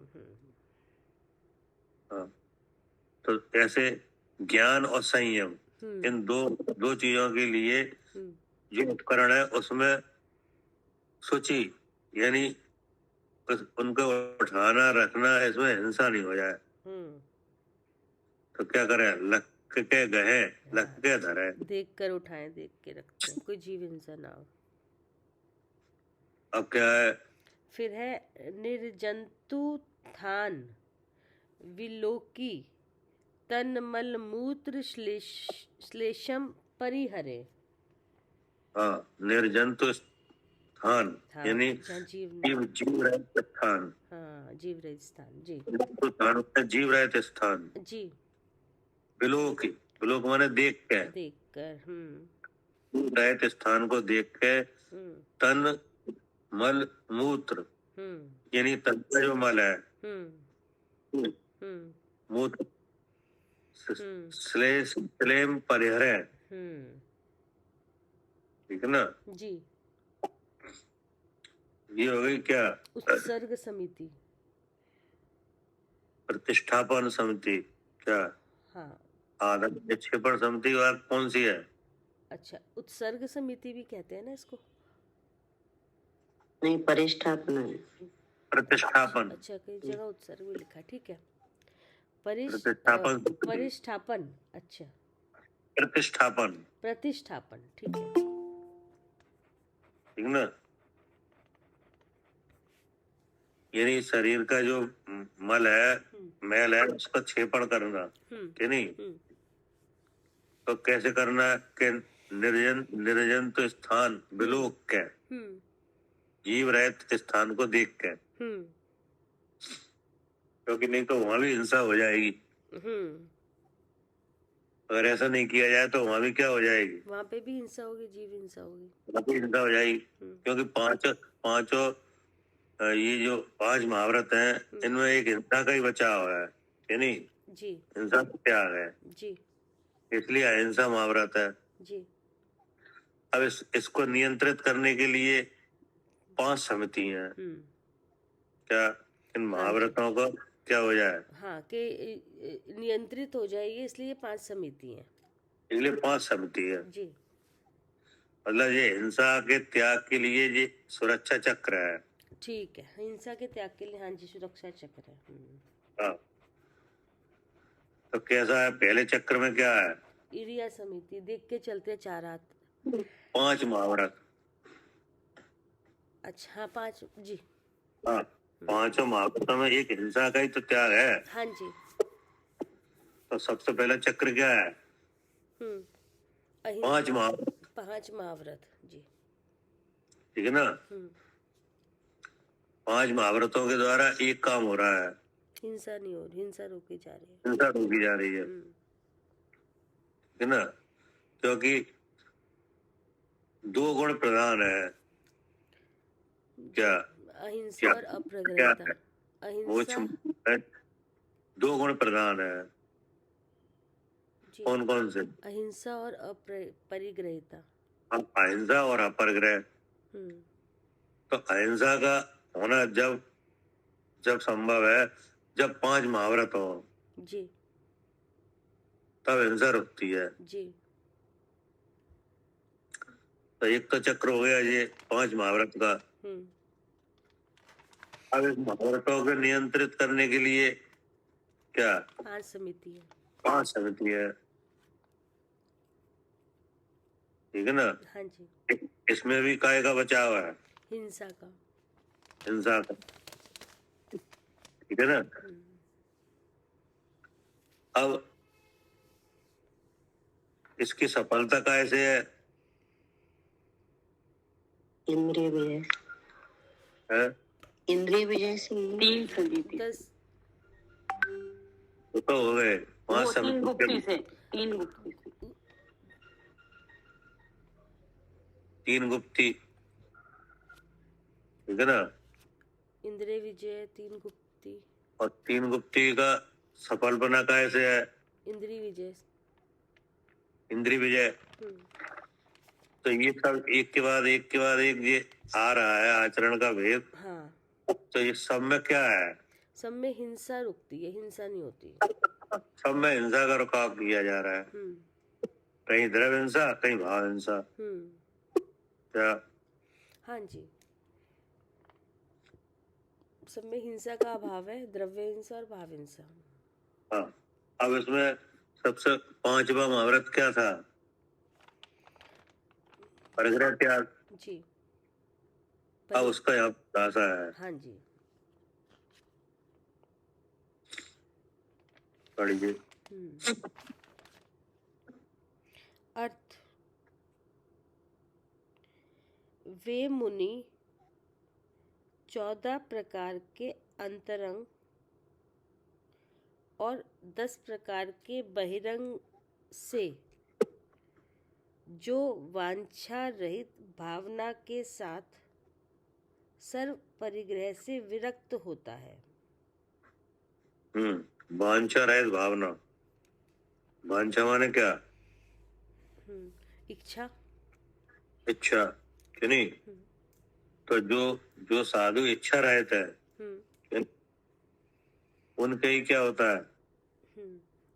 हाँ। तो ऐसे ज्ञान और संयम, इन दो चीजों के लिए जो उपकरण है उसमें सूची, यानी उनको उठाना रखना, इसमें हिंसा नहीं हो जाए। तो क्या करें? लख के गहे लख के धरे, देख कर उठाएं, देख के रखते हैं, कोई जीव हिंसा ना हो। अब क्या है? फिर है निर्जंतु थान विलोकी तन मल मूत्र श्लेषम परिहरे। हाँ, निर्जंतु स्थान, यानी जीव रहित स्थान। हाँ, जीव रहित स्थान जी। जीव रहित स्थान जी। विलोक, विलोक माने देख के, देख कर। जीव रहित स्थान को देख के तन मल मूत्र, यानी तन का जो मल है, मूत्र श्लेम परिहरे। ठीक है ना जी। ये हो गई क्या? उत्सर्ग समिति, प्रतिष्ठापन समिति। क्या? हाँ। आदम निक्षेपण समिति और कौन सी है? अच्छा, उत्सर्ग समिति भी कहते हैं ना इसको? नहीं, परिष्ठापन है। प्रतिष्ठापन। अच्छा, कई जगह उत्सर्ग भी लिखा। ठीक है। प्रतिष्ठापन। परिष्ठापन। अच्छा, प्रतिष्ठापन, प्रतिष्ठापन। ठीक है। ठीक ना? यानी शरीर का जो मल है, मैल है, उसका क्षेपण करना, कि नहीं? तो कैसे करना? कि निर्जंत स्थान विलोक के, जीव रहित स्थान को देख के, क्योंकि नहीं तो वहां भी हिंसा हो जाएगी। अगर ऐसा नहीं किया जाए तो वहां भी क्या हो जाएगी? वहां पे भी हिंसा होगी, जीव हिंसा होगी, वहां भी हिंसा हो जाएगी। क्योंकि पांचों ये जो 5 महाव्रत हैं, इनमें एक हिंसा का ही बचाव है, कि नहीं? जी। हिंसा का त्याग है जी, इसलिए अहिंसा महाव्रत है जी। अब इसको नियंत्रित करने के लिए 5 समिति हैं। हम्म। क्या इन महाव्रतों को क्या हो जाए, हाँ, कि नियंत्रित हो जाएगी, इसलिए 5 समिति हैं। इसलिए 5 समिति है। जी। मतलब ये हिंसा के त्याग के लिए ये सुरक्षा चक्र है। ठीक है, हिंसा के त्याग के लिए, हाँ जी, सुरक्षा चक्र है। हाँ। तो कैसा है, पहले चक्र में क्या है? इरिया समिति, देख के चलते हैं 4 हाथ। 5 महाव्रत। अच्छा, हाँ, 5 जी। हाँ, 5 महाव्रतों में एक हिंसा का ही तो त्याग है। हाँ जी। तो सबसे पहला चक्र क्या है? 5 महाव्रत। 5 महाव्रत जी। ठीक है ना? 5 महाव्रतों के द्वारा एक काम हो रहा है, हिंसा नहीं हो रही, हिंसा रोकी जा रही है। हिंसा रोकी जा रही है। ठीक है ना? क्योंकि 2 गुण प्रधान है। क्या? अहिंसा और अप्रग्रहता। अहिंसा, 2 गुण प्रधान है। जी। कौन कौन से? अहिंसा और अपरिग्रहिता। अहिंसा और अपरग्रह। तो अहिंसा का होना जब जब संभव है, जब 5 महाव्रत हो, जी तब हिंसा रुकती है। जी। तो एक तो चक्र हो गया ये 5 महाव्रत का। अब इस महाव्रतों को नियंत्रित करने के लिए क्या? 5 समिति है। 5 समिति है। ठीक है ना? हाँ जी। इसमें भी काय का बचाव है? हिंसा का। हिंसा का। ठीक है ना? अब इसकी सफलता कैसे है? इंद्रिय विजय। है? इंद्रिय विजय से 3 समिति। 10 तो हो गए 5 3 गुप्ती समिति। से 3 गुप्ती से 3 गुप्ती। ठीक है ना? इंद्रिय विजय, 3 गुप्ती। और 3 गुप्ती का सफल बना कैसे है? इंद्रिय विजय। इंद्रिय विजय। तो ये सब एक के बाद एक के बाद एक ये आ रहा है आचरण का भेद। हाँ। तो ये सब में क्या है? सब में हिंसा रुकती है, हिंसा नहीं होती। सब में हिंसा का रुकाव किया जा रहा है। कहीं द्रव्य हिंसा, कहीं भाव हिंसा। क्या? हाँ जी। सब में हिंसा का अभाव है, द्रव्य हिंसा और भाव हिंसा। हाँ। अब इसमें सबसे 5वां महाव्रत क्या था? परिग्रह त्याग। जी। अब उसका यहाँ खुलासा है। हाँ जी। पढ़िए। अर्थ। वे मुनि 14 प्रकार के अंतरंग और 10 प्रकार के बहिरंग से जो वांछा रहित भावना के साथ सर्व परिग्रह से विरक्त होता है। वांछा रहित भावना। वांछा माने क्या? इच्छा। इच्छा कि नहीं? तो जो साधु इच्छा रहित है, उनके ही क्या होता है?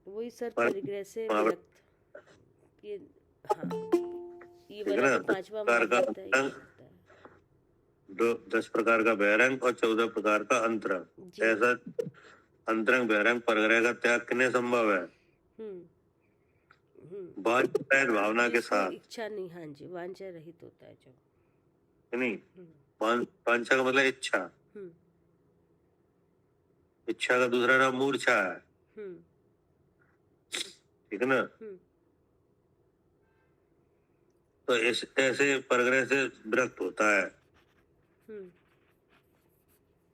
वही सर्व परिग्रह से विरक्त। ये हाँ, ये वाला तो 5वां महाव्रत है। 10 प्रकार का बहिरंग और 14 प्रकार का अंतरंग। ऐसा अंतरंग बहिरंग परग्रह का त्याग कितने संभव है? वांछा भावना के साथ। इच्छा नहीं, हाँ जी, वांछा रहित होता है जो। नहीं, वांछा का मतलब इच्छा। इच्छा का दूसरा नाम मूर्छा है। ठीक है ना? तो ऐसे परग्रह से विरक्त होता है।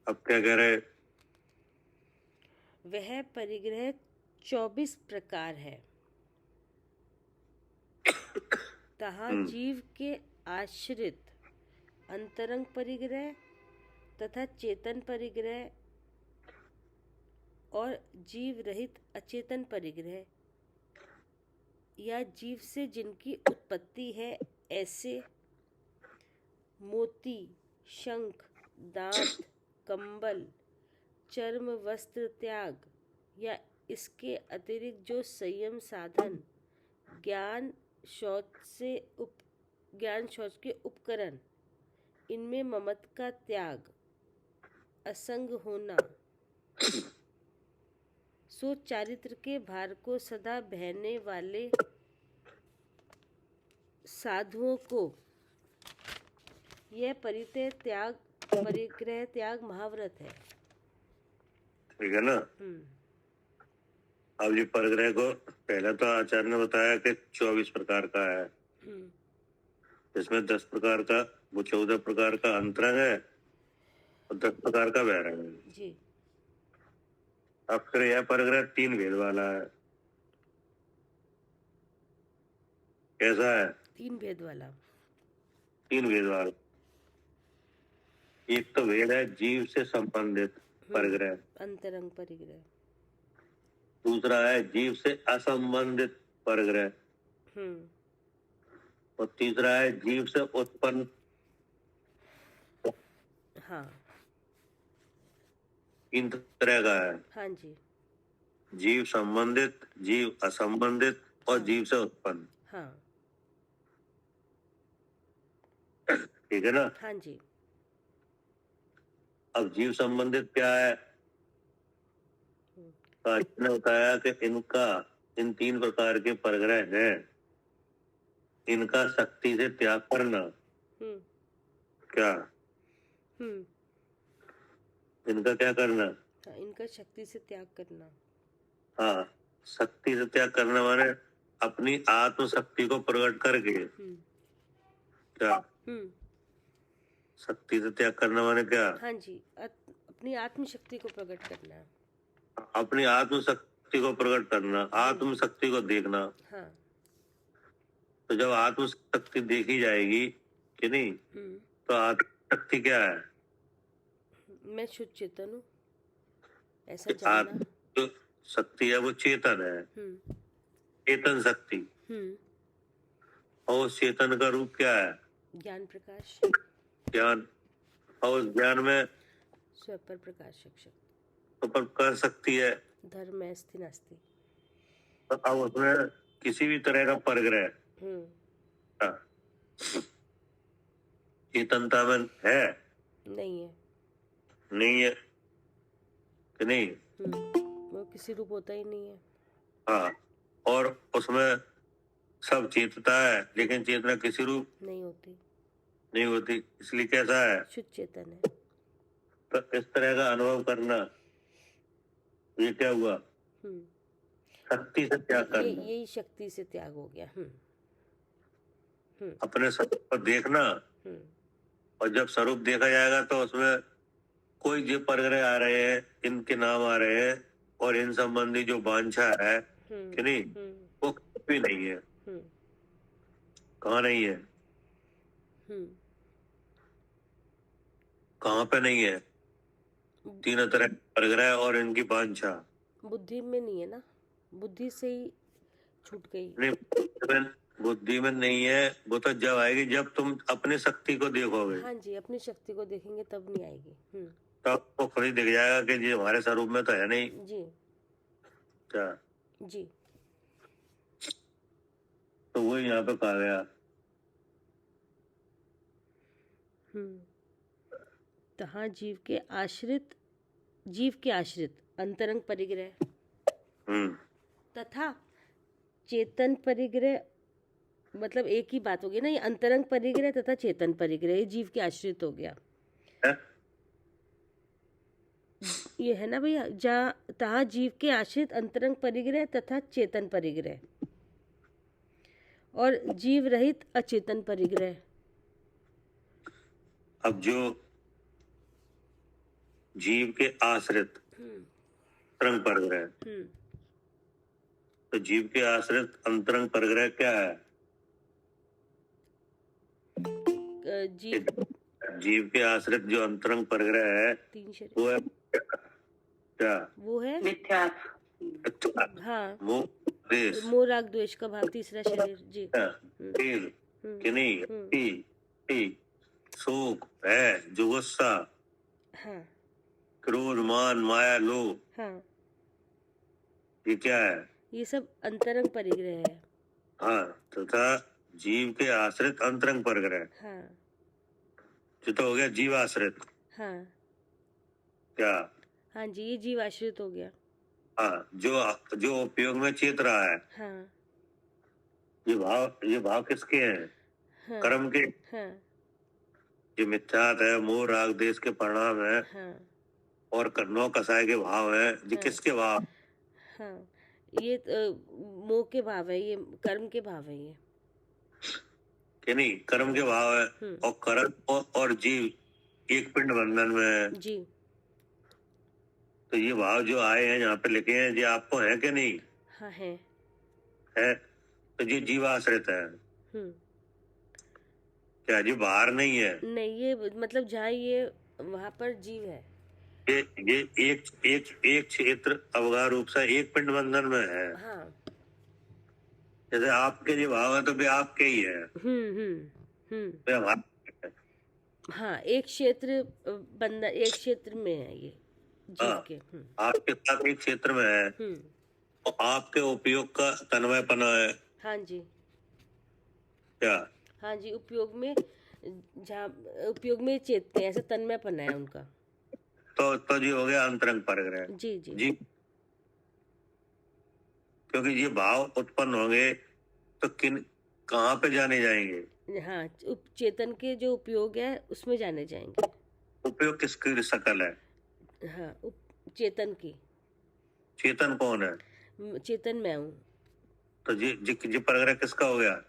अब क्या कह रहे? वह परिग्रह 24 प्रकार है। तहा जीव के आश्रित अंतरंग परिग्रह तथा चेतन परिग्रह और जीव रहित अचेतन परिग्रह या जीव से जिनकी उत्पत्ति है, ऐसे मोती शंख, दांत, कंबल, चर्म वस्त्र त्याग या इसके अतिरिक्त जो संयम साधन, ज्ञान शौच के उपकरण, इनमें ममत का त्याग, असंग होना, सो चारित्र के भार को सदा बहने वाले साधुओं को यह परिग्रह त्याग महाव्रत है। ठीक है ना। अब ये परिग्रह को पहले तो आचार्य ने बताया कि 24 प्रकार का है, इसमें 10 प्रकार का, वो 14 प्रकार का अंतरंग है और 10 प्रकार का बहिरंग है जी। अब फिर यह परिग्रह 3 भेद वाला है। कैसा है? 3 भेद वाला। 3 भेद वाला। एक तो भेद है जीव से संबंधित परिग्रह, अंतरंग परिग्रह। दूसरा है जीव से असंबंधित परिग्रह, और तीसरा है जीव से उत्पन्न। हाँ, 3 तरह का है। हाँ जी। जीव संबंधित, जीव असंबंधित और जीव से उत्पन्न। हाँ, ठीक है ना। हाँ जी। अब जीव संबंधित क्या है? आचार्य ने बताया कि इन 3 प्रकार के परिग्रह हैं, इनका शक्ति से त्याग करना। क्या? इनका क्या करना? हाँ, इनका शक्ति से त्याग करना। हाँ, शक्ति से त्याग करना माने अपनी आत्म शक्ति को प्रकट करके। क्या? शक्ति से त्याग करना माने क्या? हाँ जी, अपनी आत्म शक्ति को प्रकट करना। अपनी आत्म शक्ति को प्रकट करना, आत्म शक्ति को देखना। हाँ। तो जब आत्म शक्ति देखी जाएगी कि नहीं, तो आत्म शक्ति क्या है? मैं शुद्ध चेतन हूँ, ऐसा जानना। जो शक्ति है वो चेतन है, चेतन शक्ति। और उस चेतन का रूप क्या है? ज्ञान प्रकाश। ज्ञान। और उस ज्ञान में स्वपर प्रकाशक शक्ति तो कर सकती है। धर्म अस्ति नास्ति। तो अब उसमें किसी भी तरह का परिग्रह चेतनता में है? नहीं है। नहीं है कि नहीं? वो किसी रूप होता ही नहीं है। हाँ, और उसमें सब चेतता है, लेकिन चेतना किसी रूप नहीं होती। नहीं होती, इसलिए कैसा है? शुद्ध चेतन है। तो इस तरह का अनुभव करना, ये क्या हुआ? शक्ति से त्याग करना। यही शक्ति से त्याग हो गया। अपने स्वरूप को देखना, और जब स्वरूप देखा जाएगा तो उसमें कोई जो परिग्रह आ रहे हैं, इनके नाम आ रहे हैं, और इन संबंधी जो वांछा है कि नहीं, वो भी नहीं है। कहाँ नहीं है? कहाँ पे नहीं है? 3 तरह के परिग्रह और इनकी वांछा बुद्धि में नहीं है ना, बुद्धि से ही छूट गई। नहीं, बुद्धि में नहीं है, वो तो जब आएगी जब तुम अपनी शक्ति को देखोगे। हाँ जी, अपनी शक्ति को देखेंगे तब नहीं आएगी। तब तो खुद ही दिख जाएगा कि जी हमारे स्वरूप में तो है नहीं। जी। क्या? जी। तो वो यहाँ पे कहा गया। तहाँ जीव के आश्रित अंतरंग परिग्रह तथा चेतन परिग्रह, मतलब एक ही बात हो गई ना, ये अंतरंग परिग्रह तथा चेतन परिग्रह, ये जीव के आश्रित हो गया है? ये है ना भैया, तहाँ जीव के आश्रित अंतरंग परिग्रह तथा चेतन परिग्रह और जीव रहित अचेतन परिग्रह। अब जो जीव के आश्रित अंतरंग परिग्रह, तो जीव के आश्रित अंतरंग परिग्रह क्या है? जीव के आश्रित जो अंतरंग परिग्रह है, वो है क्या? वो है मिथ्यात्व। हाँ, मोह राग द्वेष का भाव, तीसरा शरीर। जी। कि नहीं? शोक, भय, जुगुस्सा, हाँ क्रोध, मान, माया, लोभ, हाँ, ये क्या है? ये सब अंतरंग परिग्रह है। हाँ, तथा जीव के आश्रित अंतरंग परिग्रह, हाँ जो तो हो गया जीव आश्रित। हाँ क्या? हाँ जी, ये जीव आश्रित हो गया। हाँ, जो उपयोग में चेत रहा है, हाँ ये भाव किसके हैं? हाँ कर्म के। हाँ ये मिथ्यात है, मोह, राग, देश के परिणाम है, हाँ और नौ कसाय के भाव है। ये हाँ। किसके भाव? हाँ, ये मोह के भाव है, ये कर्म के भाव है ये। कि नहीं, कर्म के भाव है। और कर्म और जीव एक पिंड बंधन में है। जी तो ये भाव जो आए हैं यहाँ पे लिखे हैं, ये आपको है कि नहीं? हाँ है। तो ये जीवाश्रित है। क्या जी बाहर नहीं है? नहीं, ये मतलब जहाँ ये वहाँ पर जीव है। ये एक क्षेत्र अवगाह रूप से एक पिंड बंधन में है। हाँ जैसे आपके जो भाव है तो वे आपके ही है। वे हमारे। हाँ, एक क्षेत्र बंधन, एक क्षेत्र में है ये जीव हाँ, के। आपके साथ एक क्षेत्र में है, और आपके उपयोग का तन्मयपना है। हाँ जी। क्या? हाँ जी, उपयोग में, जहाँ उपयोग में चेतते हैं, ऐसे तन्मयपना है उनका। तो जी हो गया अंतरंग परिग्रह। जी जी जी, क्योंकि ये भाव उत्पन्न होंगे तो कहाँ पे जाने जाएंगे? हाँ, चेतन के जो उपयोग है उसमें जाने जाएंगे। उपयोग किसकी शकल है? हाँ, चेतन की। चेतन कौन है? चेतन मैं हूँ। तो जी परिग्रह किसका हो गया?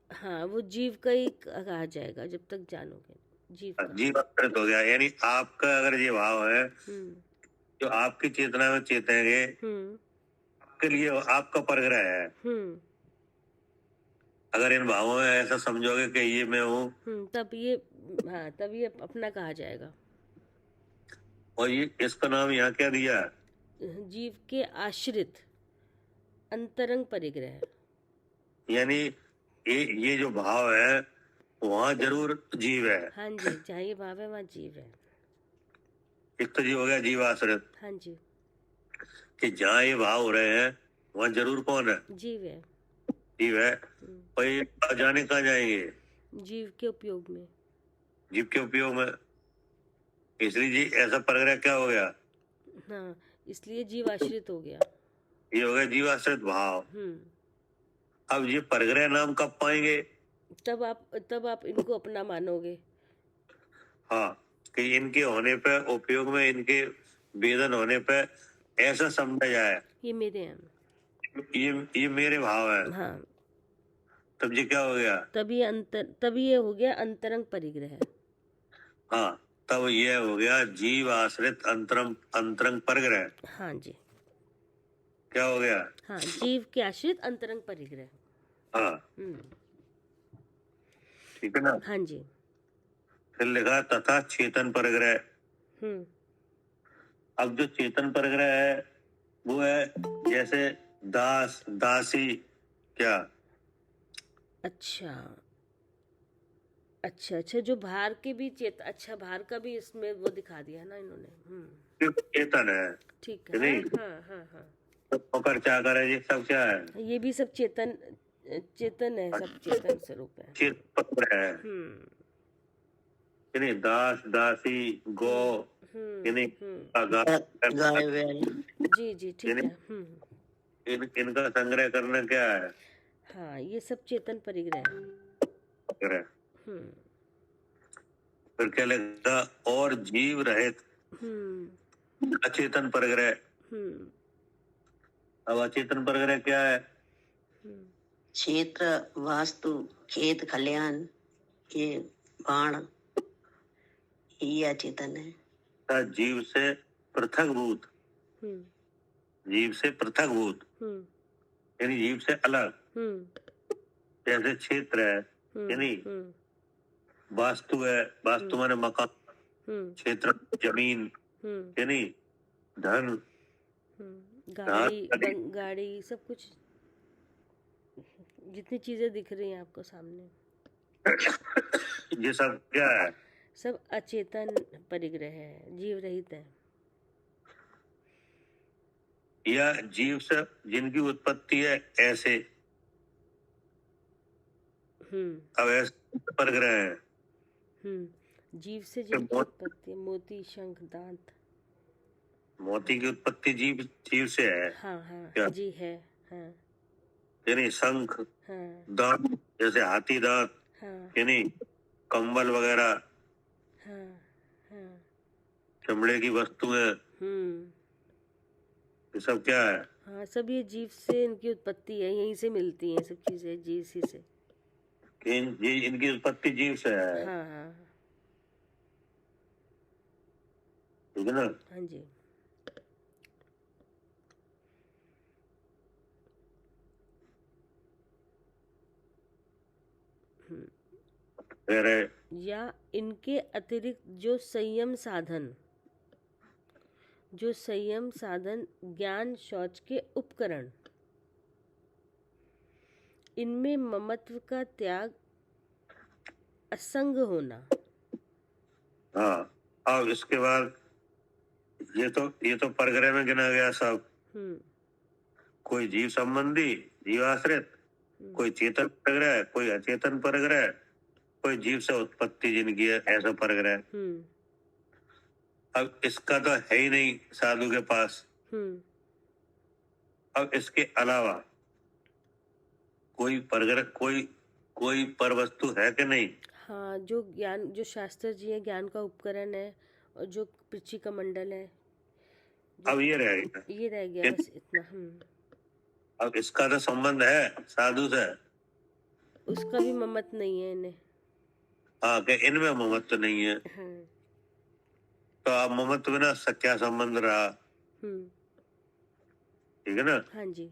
हाँ, वो जीव का ही कहा जाएगा जब तक जानोगे। जीव का। जीव आश्रित हो गया, यानी आपका अगर ये भाव है जो आपकी चेतना में चेतेंगे, आपके लिए आपका परिग्रह है। अगर इन भावों में ऐसा समझोगे कि ये मैं हूँ, तब ये अपना कहा जाएगा। और ये इसका नाम यहाँ क्या दिया? जीव के आश्रित अंतरंग परिग्रह। यानी ये जो भाव है वहाँ जरूर जीव है। हाँ जी, जहाँ ये भाव है वहाँ जीव है। एक तो जी हो गया जीव आश्रित, हाँ जी, कि जहाँ ये भाव हो रहे हैं वहाँ जरूर कौन है? जीव है। जीव है। और ये जाने कहाँ जाएंगे? जीव के उपयोग में। जीव के उपयोग में। इसलिए जी ऐसा परिग्रह क्या हो गया? हाँ, इसलिए जीव आश्रित हो गया। ये हो गया जीवाश्रित भाव। अब ये परिग्रह नाम कब पाएंगे? तब आप इनको अपना मानोगे। हाँ, कि इनके होने पे, उपयोग में इनके वेदन होने पे ऐसा समझा जाए ये मेरे हैं। ये मेरे भाव है। हाँ, तब ये क्या हो गया? तभी ये हो गया अंतरंग परिग्रह। हाँ, तब ये हो गया जीव आश्रित अंतरंग परिग्रह। हाँ जी। क्या हो गया? हाँ, जीव के आश्रित अंतरंग परिग्रह। हाँ, ठीक है ना? हाँ जी। फिर लिखा तथा चेतन परिग्रह। अब जो चेतन परिग्रह है वो है जैसे दास, दासी। क्या? अच्छा, जो भार के भी अच्छा, भार का भी इसमें वो दिखा दिया ना इन्होंने। चेतन है, ठीक है। नहीं? हाँ। नौकर चाकर है, ये सब क्या है? ये भी सब चेतन है, सब चेतन स्वरूप है। चेतन है, नहीं? दास, दासी, गौ, जी ठीक है। इनका संग्रह करना क्या है? हाँ, ये सब चेतन परिग्रह है। फिर क्या लगता? और जीव रहित अचेतन परिग्रह। अब अचेतन परिग्रह क्या है? क्षेत्र, वास्तु, खेत खलियान, ये बाण, ये अचेतन है। जीव से पृथक भूत, जीव से पृथक भूत, यानी जीव से अलग। जैसे क्षेत्र है, यानी वास्तु है, वास्तु माने मकान, क्षेत्र जमीन, यानी धन, गाड़ी, सब कुछ, जितनी चीजें दिख रही हैं आपको सामने। ये सब क्या है? सब अचेतन परिग्रह है, जीव रहित है। या जीव से जिनकी उत्पत्ति है ऐसे, अब ऐसे परग्रह है। जीव से जिनकी उत्पत्ति, मोती शंख दांत। मोती की उत्पत्ति जीव से है। हाँ क्या? जी है। हाँ यानी शंख, हाँ दांत जैसे हाथी दांत, हाँ यानी कंबल वगैरह, हाँ हाँ चमड़े की वस्तुएं, ये सब क्या है? हाँ, सब ये जीव से इनकी उत्पत्ति है, यहीं से मिलती हैं सब चीजें, जीव ही से। ये इनकी उत्पत्ति जीव से है। हाँ ठीक है ना? हाँ जी। या इनके अतिरिक्त जो संयम साधन ज्ञान शौच के उपकरण, इनमें ममत्व का त्याग, असंग होना। हाँ, अब इसके बाद ये तो परग्रह में गिना गया सब। कोई जीव संबंधी, जीवाश्रित, कोई चेतन परग्रह, कोई अचेतन परग्रह, कोई जीव से उत्पत्ति जिनकी है ऐसा परग्रह। अब इसका तो है ही नहीं साधु के पास। अब इसके अलावा कोई परग्रह, कोई पर वस्तु है कि नहीं? हाँ, जो ज्ञान, जो शास्त्र जी है, ज्ञान का उपकरण है, और जो पृथ्वी का मंडल है, अब ये रह गया बस इतना। अब इसका तो संबंध है साधु से। उसका भी ममत नहीं है इन्हें। हाँ, कि इनमें ममत्व नहीं है। हाँ। तो अब ममत्व बिना क्या संबंध रहा? ठीक है ना? हाँ जी।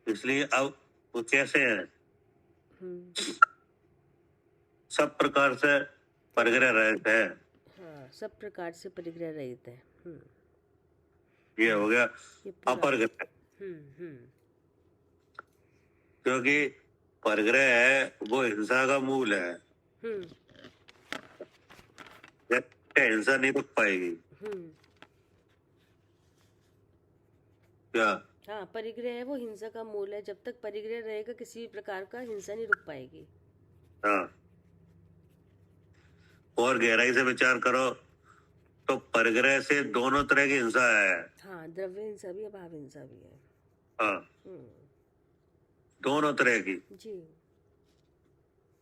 इसलिए अब वो कैसे हैं? सब प्रकार से परिग्रह रहित है। हाँ, सब प्रकार से परिग्रह रहित है। ये हो गया अपरग्रह। क्योंकि परग्रह है वो हिंसा का मूल है। हिंसा नहीं रुक पाएगी। क्या? हाँ, परिग्रह है वो हिंसा का मूल है। जब तक परिग्रह रहेगा किसी भी प्रकार का, हिंसा नहीं रुक पाएगी। हाँ, और गहराई से विचार करो तो परग्रह से दोनों तरह की हिंसा है। हाँ, द्रव्य हिंसा भी है, भाव हिंसा भी है। हाँ, दोनों तरह की जी।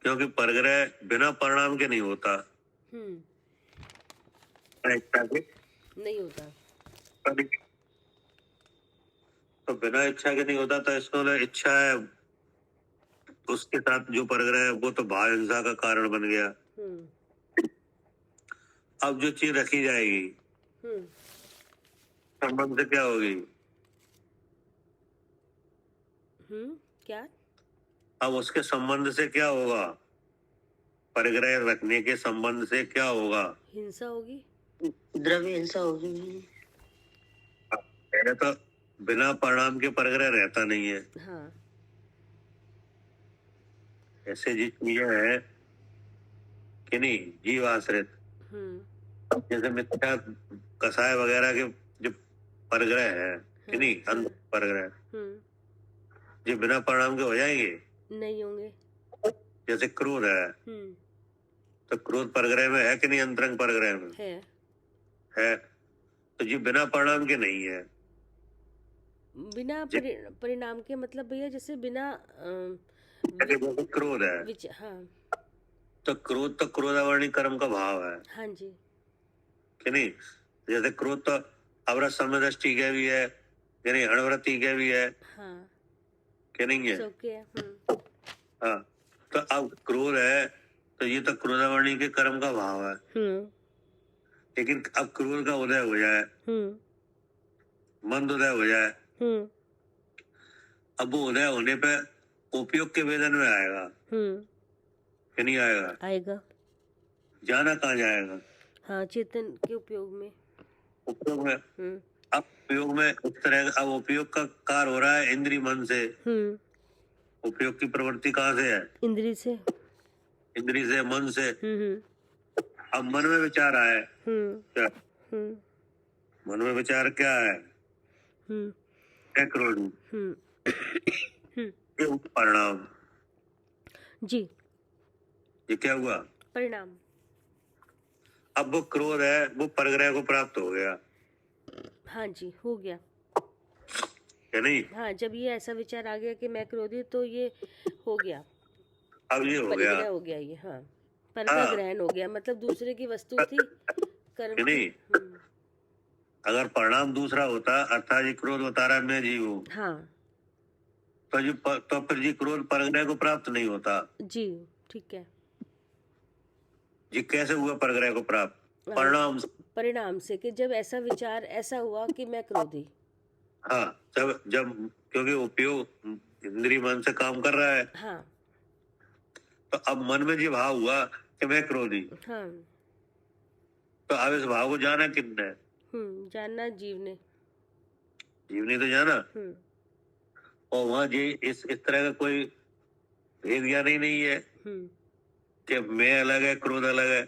क्योंकि परग्रह बिना परिणाम के नहीं होता। नहीं होता। तो बिना इच्छा के नहीं होता, तो इसको इच्छा है उसके साथ जो परग्रह है वो तो भाव हिंसा का कारण बन गया। अब जो चीज रखी जाएगी संबंध से क्या होगी? क्या? अब उसके संबंध से क्या होगा? परिग्रह रखने के संबंध से क्या होगा? हिंसा होगी, द्रव्य हिंसा होगी। पहले तो बिना परिणाम के परिग्रह रहता नहीं है। हाँ। ऐसे जी चीजें हैं कि नहीं, जीव आश्रित, जैसे मिथ्या कसाय वगैरह के जो परग्रह है कि नहीं, अंध परग्रह, जो बिना परिणाम के हो जाएंगे? नहीं होंगे। जैसे क्रोध है, तो क्रोध परग्रह में है कि नहीं? अंतरंग परग्रह में है। तो जी बिना परिणाम के नहीं है। बिना परिणाम के मतलब भैया जैसे बिना क्रोध है, हाँ, तो क्रोध तो क्रोधावर्णी कर्म का भाव है। हाँ जी, कि नहीं? जैसे क्रोध तो अवरत समदृष्टि के भी है, यानी अणवृत्ति के भी है। हाँ, कि नहीं है? हाँ, तो अब क्रोध है तो ये तो क्रोधावर्णी के कर्म का भाव है। लेकिन अब क्रोध का उदय हो जाए, मंद उदय हो जाए, अब वो उदय होने पे उपयोग के वेदन में आएगा कि नहीं आएगा? आएगा। जाना कहाँ जाएगा? हाँ, चेतन के उपयोग में। उपयोग में। अब उपयोग में इस तरह का, अब उपयोग का कार्य हो रहा है इंद्रिय मन से। उपयोग की प्रवृत्ति कहाँ से है? इंद्रिय से। इंद्री से, मन से। हम्म अब मन में विचार आए, हम्म क्या हम्म मन में विचार क्या है? हम्म मैं क्रोधी, हम्म ये हुआ परिणाम। जी, ये क्या हुआ? परिणाम। अब वो क्रोध है, वो परग्रह को प्राप्त हो गया, हाँ जी, हो गया। क्या नहीं? हाँ, जब ये ऐसा विचार आ गया कि मैं क्रोधी, तो ये हो गया, अब ये हो गया, परिग्रह हो गया ये। हाँ, पर का हाँ, ग्रहण हो गया, मतलब दूसरे की वस्तु थी, कर्म क्या की। नहीं? अगर परिणाम दूसरा होता, अर्थात ये क्रोध बता रहा है मैं जीव हूँ, हाँ तो फिर ये क्रोध परग्रह को प्राप्त नहीं होता। जी, ठीक है। ये कैसे हुआ परग्रह को प्राप्त? हाँ, परिणाम से। परिणाम से, कि जब ऐसा विचार ऐसा हुआ कि मैं क्रोधी। हाँ, जब जब क्योंकि उपयोग इंद्री मन से काम कर रहा है, हाँ तो अब मन में जो भाव हुआ कि मैं क्रोधी, हाँ तो अब इस भाव को जाना किसने? जानना जीव ने। जीव ने तो जाना। और वहां जी इस तरह का कोई भेद ज्ञान ही नहीं है कि मैं अलग है, क्रोध अलग है,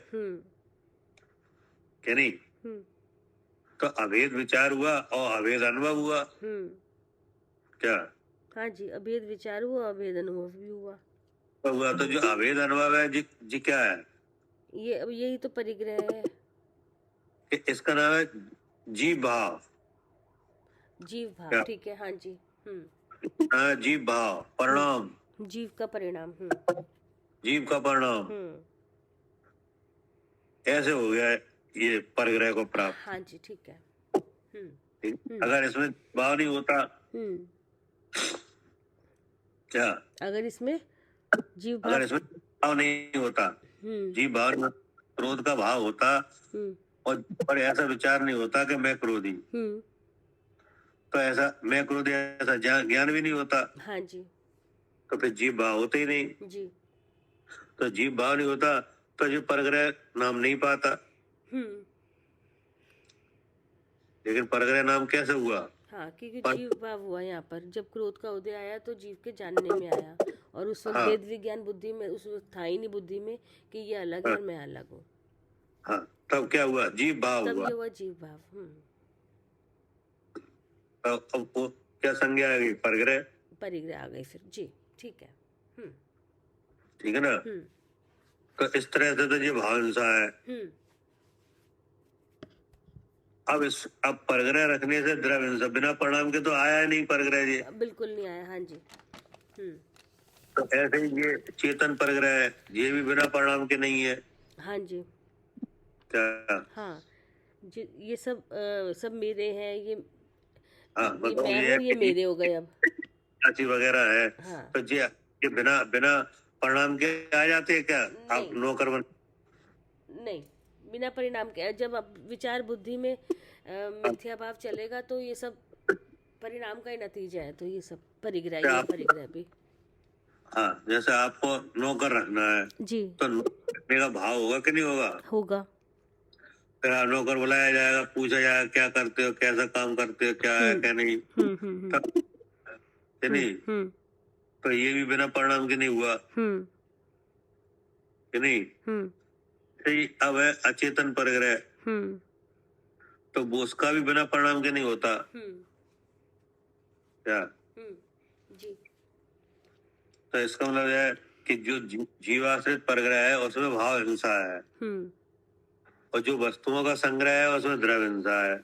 क्या नहीं? तो अभेद विचार हुआ और अभेद अनुभव हुआ, क्या? हाँ जी, अभेद विचार हुआ, अभेद अनुभव भी हुआ। तो हुआ, तो जो अभेद अनुभव है जी क्या है? ये अब यही तो परिग्रह है। इसका नाम है जीव भाव। जीव भाव, क्या? ठीक है, हाँ जी। जीव भाव, परिणाम, जीव का परिणाम। जीव का परिणाम ऐसे हो गया है ये परग्रह को प्राप्त। हाँ जी, ठीक है। अगर इसमें भाव नहीं होता, क्या? अगर इसमें जीव भाव, अगर इसमें भाव नहीं होता, जीव भाव में क्रोध का भाव होता, और ऐसा विचार नहीं होता कि मैं क्रोधी, तो ऐसा मैं क्रोधी ऐसा ज्ञान भी नहीं होता। हाँ जी, तो फिर जीव भाव होते ही नहीं जी। तो जीव भाव नहीं होता, तो जो परग्रह नाम नहीं पाता। लेकिन परग्रह नाम कैसे हुआ? हाँ, क्योंकि जीव भाव हुआ यहाँ पर। जब क्रोध का उदय आया तो जीव के जानने में आया, और उस वक्त वेद विज्ञान बुद्धि में उस वक्त था ही नहीं बुद्धि में कि ये अलग है और मैं अलग हूँ। हाँ, तब क्या हुआ? जीव भाव तब हुआ। ये हुआ जीव भाव। अब वो क्या संज्ञा आ गई? परग्रह, परिग्रह आ गई फिर। जी, ठीक है। ठीक है ना? तो इस तरह से तो ये भाव हिंसा है। अब परग्रह रखने से द्रव्य हिंसा बिना परिणाम के तो आया ही नहीं परग्रह जी। बिल्कुल नहीं आया। हाँ जी। तो ऐसे ही ये चेतन परग्रह है, ये भी बिना परिणाम के नहीं है। हाँ जी। क्या? हाँ, ये सब मेरे हैं, ये हाँ, मैं हूँ, ये मेरे हो गए अब। चाची वगैरह है। हाँ। तो ये बिना परिणाम के आ जाते हैं क्या? आप नौकर बन? नहीं, बिना परिणाम के। जब अब विचार बुद्धि में मिथ्या भाव चलेगा तो ये सब परिणाम का ही नतीजा है। तो ये सब परिग्रह भी। हाँ, जैसे आपको नौकर रखना है जी, तो रखने का भाव होगा कि नहीं होगा? होगा। फिर नौकर बुलाया जाएगा, पूछा जाएगा क्या करते हो, कैसा काम करते हो, क्या है क्या नहीं, नहीं? तो ये भी बिना परिणाम के नहीं हुआ कि नहीं? अब है अचेतन परग्रह, तो वो उसका भी बिना परिणाम के नहीं होता। क्या? जी। तो इसका मतलब है कि जो जीवाश्रित परग्रह है उसमें भाव हिंसा है, और जो वस्तुओं का संग्रह है उसमें द्रव्य हिंसा है।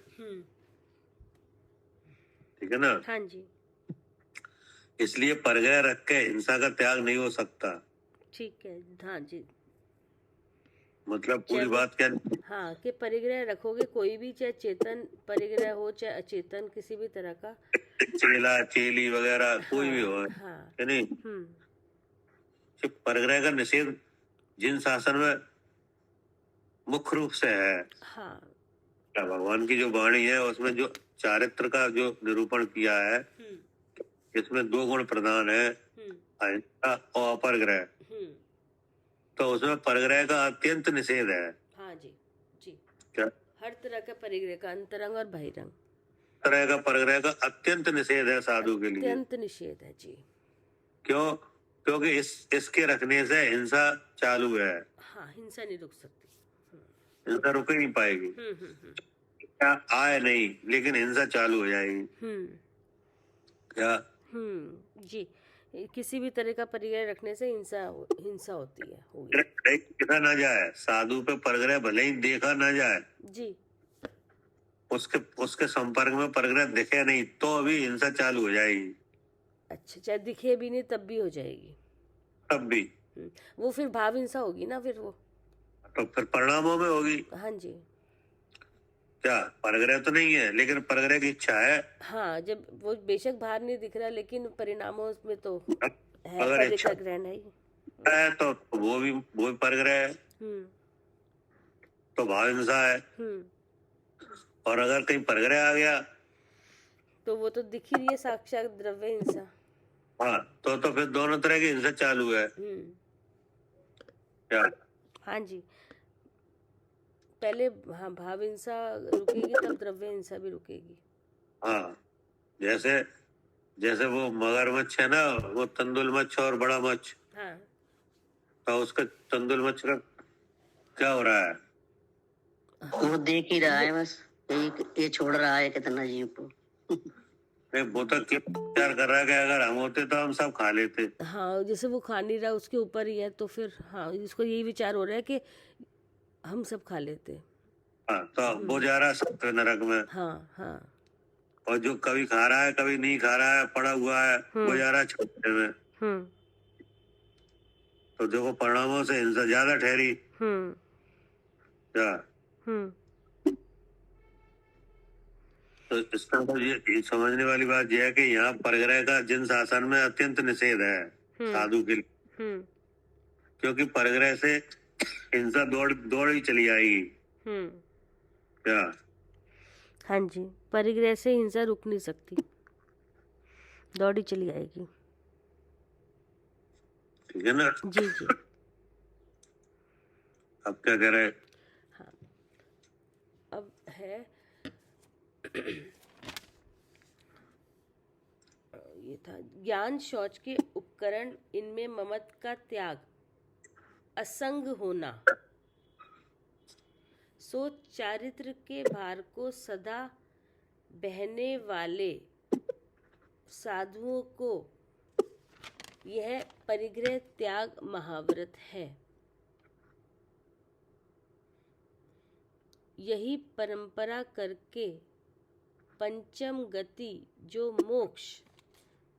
ठीक है ना? हाँ जी, इसलिए परग्रह रख के हिंसा का त्याग नहीं हो सकता। ठीक है। हाँ जी, मतलब पूरी बात क्या? हाँ, कि परिग्रह रखोगे, कोई भी, चाहे चेतन परिग्रह हो चाहे अचेतन, किसी भी तरह का, चेला चेली वगैरह कोई भी हो, हाँ, नहीं? परग्रह का निषेध जिन शासन में मुख्य रूप से है, हाँ, भगवान की जो वाणी है उसमें जो चारित्र का जो निरूपण किया है, इसमें 2 गुण प्रधान है, अहिंसा और अपरग्रह। तो उसमें परग्रह का अत्यंत निषेध है। हाँ जी, जी। क्या? हर तरह का परिग्रह का, अंतरंग और बहिरंग तरह का परग्रह का अत्यंत निषेध है साधु के लिए। अत्यंत निषेध है जी। क्यों? क्योंकि इसके रखने से हिंसा चालू है, हाँ, हिंसा नहीं रुक सकती। हिंसा रुक ही नहीं पाएगी। क्या आए नहीं, लेकिन हिंसा चालू हो जाएगी। क्या जी, किसी भी तरह का परिग्रह रखने से हिंसा होती है, होगी। देखा ना जाए, साधु पे परग्रह भले ही देखा ना जाए जी, उसके संपर्क में परग्रह दिखे नहीं तो अभी हिंसा चालू हो जाएगी। अच्छा, चाहे दिखे भी नहीं तब भी हो जाएगी। तब भी वो फिर भाव हिंसा होगी ना, फिर वो तो फिर परिणामों में होगी। हाँ जी, क्या परग्रह तो नहीं है, लेकिन परग्रह की इच्छा है। हाँ, जब वो बेशक बाहर नहीं दिख रहा, लेकिन परिणामों में तो है, अगर इच्छा परिग्रह ग्रहण है ही। है तो वो भी परग्रह है, तो भाव हिंसा है। और अगर कहीं परग्रह आ गया तो वो तो दिख ही रही है, साक्षात द्रव्य हिंसा। हाँ, तो फिर दोनों तरह की हिंसा चालू है। क्या? हाँ जी, पहले हाँ भाव हिंसा रुकेगी, तब द्रव्य हिंसा भी रुकेगी। हाँ, जैसे वो मगरमच्छ है ना, वो तंदुल मच्छ और बड़ा मच्छ। हाँ, तो उसका तंदुल मच्छ का क्या हो रहा है? वो देख ही रहा है बस, ये छोड़ रहा है कितना जीव को। वो तो विचार कर रहा है कि अगर हम होते तो हम सब खा लेते। हाँ, जैसे वो खा नहीं रहा, उसके ऊपर ही है, तो फिर हाँ, इसको यही विचार हो रहा है कि हम सब खा लेते। हाँ, तो वो जा रहा है सत्य नरक में। हाँ हाँ, और जो कभी खा रहा है कभी नहीं खा रहा है, पड़ा हुआ है, वो जा रहा है छठे में। तो देखो, परिणामों से हिंसा ज्यादा ठहरी। क्या? तो इसका मतलब ये समझने वाली बात यह है कि यहाँ परग्रह का जिन शासन में अत्यंत निषेध है साधु के लिए, क्योंकि परग्रह से हिंसा दौड़ ही चली आएगी। क्या? हाँ जी, परिग्रह से हिंसा रुक नहीं सकती, दौड़ी चली आएगी। ठीक है ना? जी जी। अब क्या कह रहे हैं? हाँ, अब है ये था ज्ञान शौच के उपकरण, इनमें ममत का त्याग, असंग होना, सो चारित्र के भार को सदा बहने वाले साधुओं को यह परिग्रह त्याग महाव्रत है। यही परंपरा करके पंचम गति जो मोक्ष,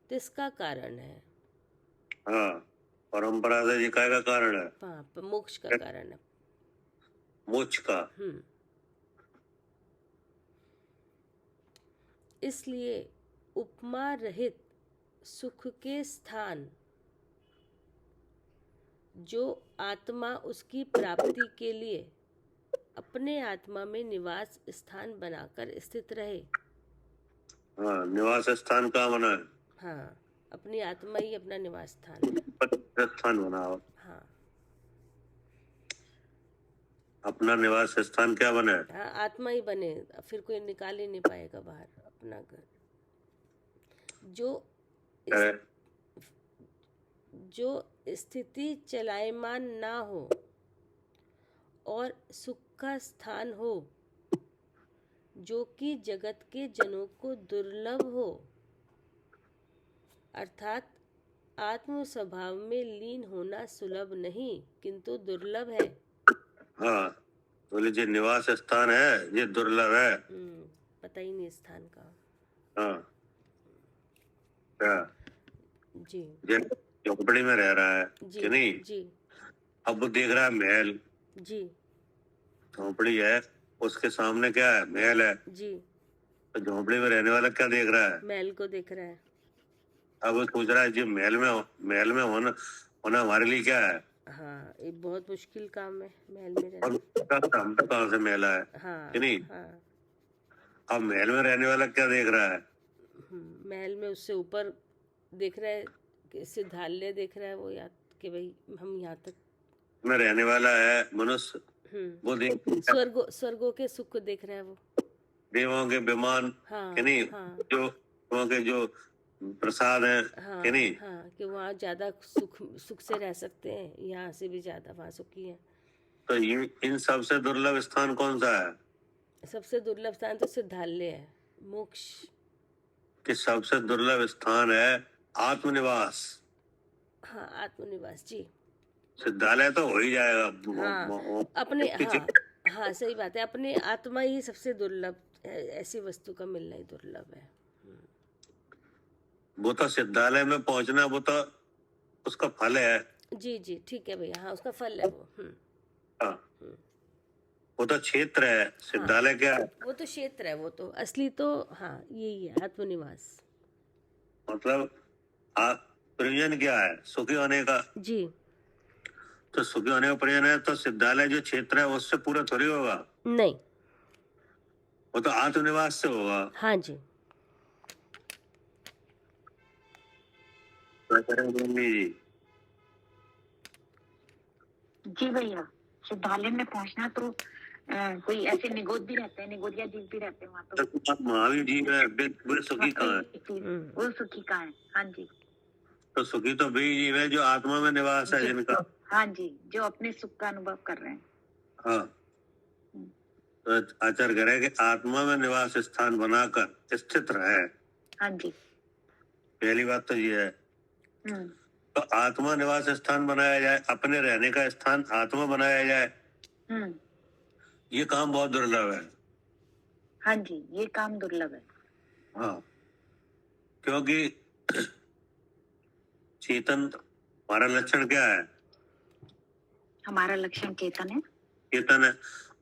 तिसका कारण है। हाँ, परंपरा से जिकाय का कारण है। हाँ, मोक्ष का कारण है, मोक्ष का। इसलिए उपमा रहित सुख के स्थान जो आत्मा उसकी प्राप्ति के लिए अपने आत्मा में निवास स्थान बनाकर स्थित रहे। हाँ, निवास स्थान का बना है। हाँ, अपनी आत्मा ही अपना निवास स्थान है। स्थान बना हो। हाँ, अपना निवास स्थान क्या बना है? हाँ, आत्मा ही बने, फिर कोई निकाल ही नहीं पाएगा बाहर अपना घर। जो स्थिति चलायमान ना हो और सुख का स्थान हो, जो कि जगत के जनों को दुर्लभ हो, अर्थात आत्म स्वभाव में लीन होना सुलभ नहीं किंतु दुर्लभ है। हाँ, बोले जो निवास स्थान है ये दुर्लभ है। पता ही नहीं स्थान का। हाँ, क्या? जी, झोपड़ी में रह रहा है जी, कि नहीं? जी, अब वो देख रहा है महल। जी, झोपड़ी है, उसके सामने क्या है? महल है। जी, तो झोपड़ी में रहने वाला क्या देख रहा है? महल को देख रहा है। अब वो सोच रहा है जी महल में होना हमारे लिए क्या है? हाँ, ये बहुत मुश्किल काम है महल में रहना। और हम तो कहाँ से महल है हाँ, कि नहीं? हाँ, अब महल में रहने वाला क्या देख रहा है? महल में उससे ऊपर देख रहा है, इससे ढाले देख रहा है वो, याद कि भाई हम यहाँ तक में रहने वाला है मनुष्य। वो देख स्वर्गों के सुख को देख रहा है वो, देवों के विमान हाँ, कि नहीं? हाँ, जो प्रसाद है हाँ, कि नहीं? हाँ, कि वहाँ ज़्यादा सुख से रह सकते हैं, यहाँ से भी ज़्यादा वहाँ सुखी हैं। तो ये इन सबसे दुर्लभ स्थान कौन सा है? सबसे दुर्लभ स्थान तो सिद्धालय है, मोक्ष। कि सबसे दुर्लभ स्थान है आत्मनिवास। हाँ, आत्मनिवास जी। सिद्धालय तो हो ही जाएगा। हाँ, अपने हाँ सही बात है, अपने आत्मा ही सबसे दुर्लभ है, ऐसी वस्तु का मिलना ही दुर्लभ है। वो तो सिद्धालय में पहुंचना, वो तो उसका फल है। जी जी ठीक है भैया, हाँ उसका फल है वो। हाँ, वो तो क्षेत्र है। सिद्धालय क्या है? वो तो क्षेत्र है, वो तो असली तो हाँ यही है, आत्मनिवास। मतलब प्रयोजन क्या है? सुखी होने का। जी। तो सुखी होने का प्रयोजन है, तो सिद्धालय जो क्षेत्र है उससे पूरा थोड़ी होगा। नहीं, वो तो आत्मनिवास से होगा। हाँ जी। जी जी भैया, सिद्धालय में पहुंचना तो कोई ऐसे निगोद भी रहते हैं, निगोदिया जीव भी रहते हैं वहाँ तो। महावीर जी है, वे सुखी कहाँ है? वो सुखी कहाँ है? हाँ जी। तो सुखी तो वे जीव है जो आत्मा में निवास है जिनका। हाँ जी, जो अपने सुख का अनुभव कर रहे हैं। हाँ, तो आचार्य कह रहे हैं कि आत्मा में निवास स्थान बनाकर स्थित रहे। हाँ जी। पहली बात तो ये है। तो आत्मा निवास स्थान बनाया जाए, अपने रहने का स्थान आत्मा बनाया जाए, ये काम बहुत दुर्लभ है। हाँ जी, ये काम दुर्लभ है। हाँ, क्योंकि चेतन, हमारा लक्षण क्या है? हमारा लक्षण चेतन है। चेतन है,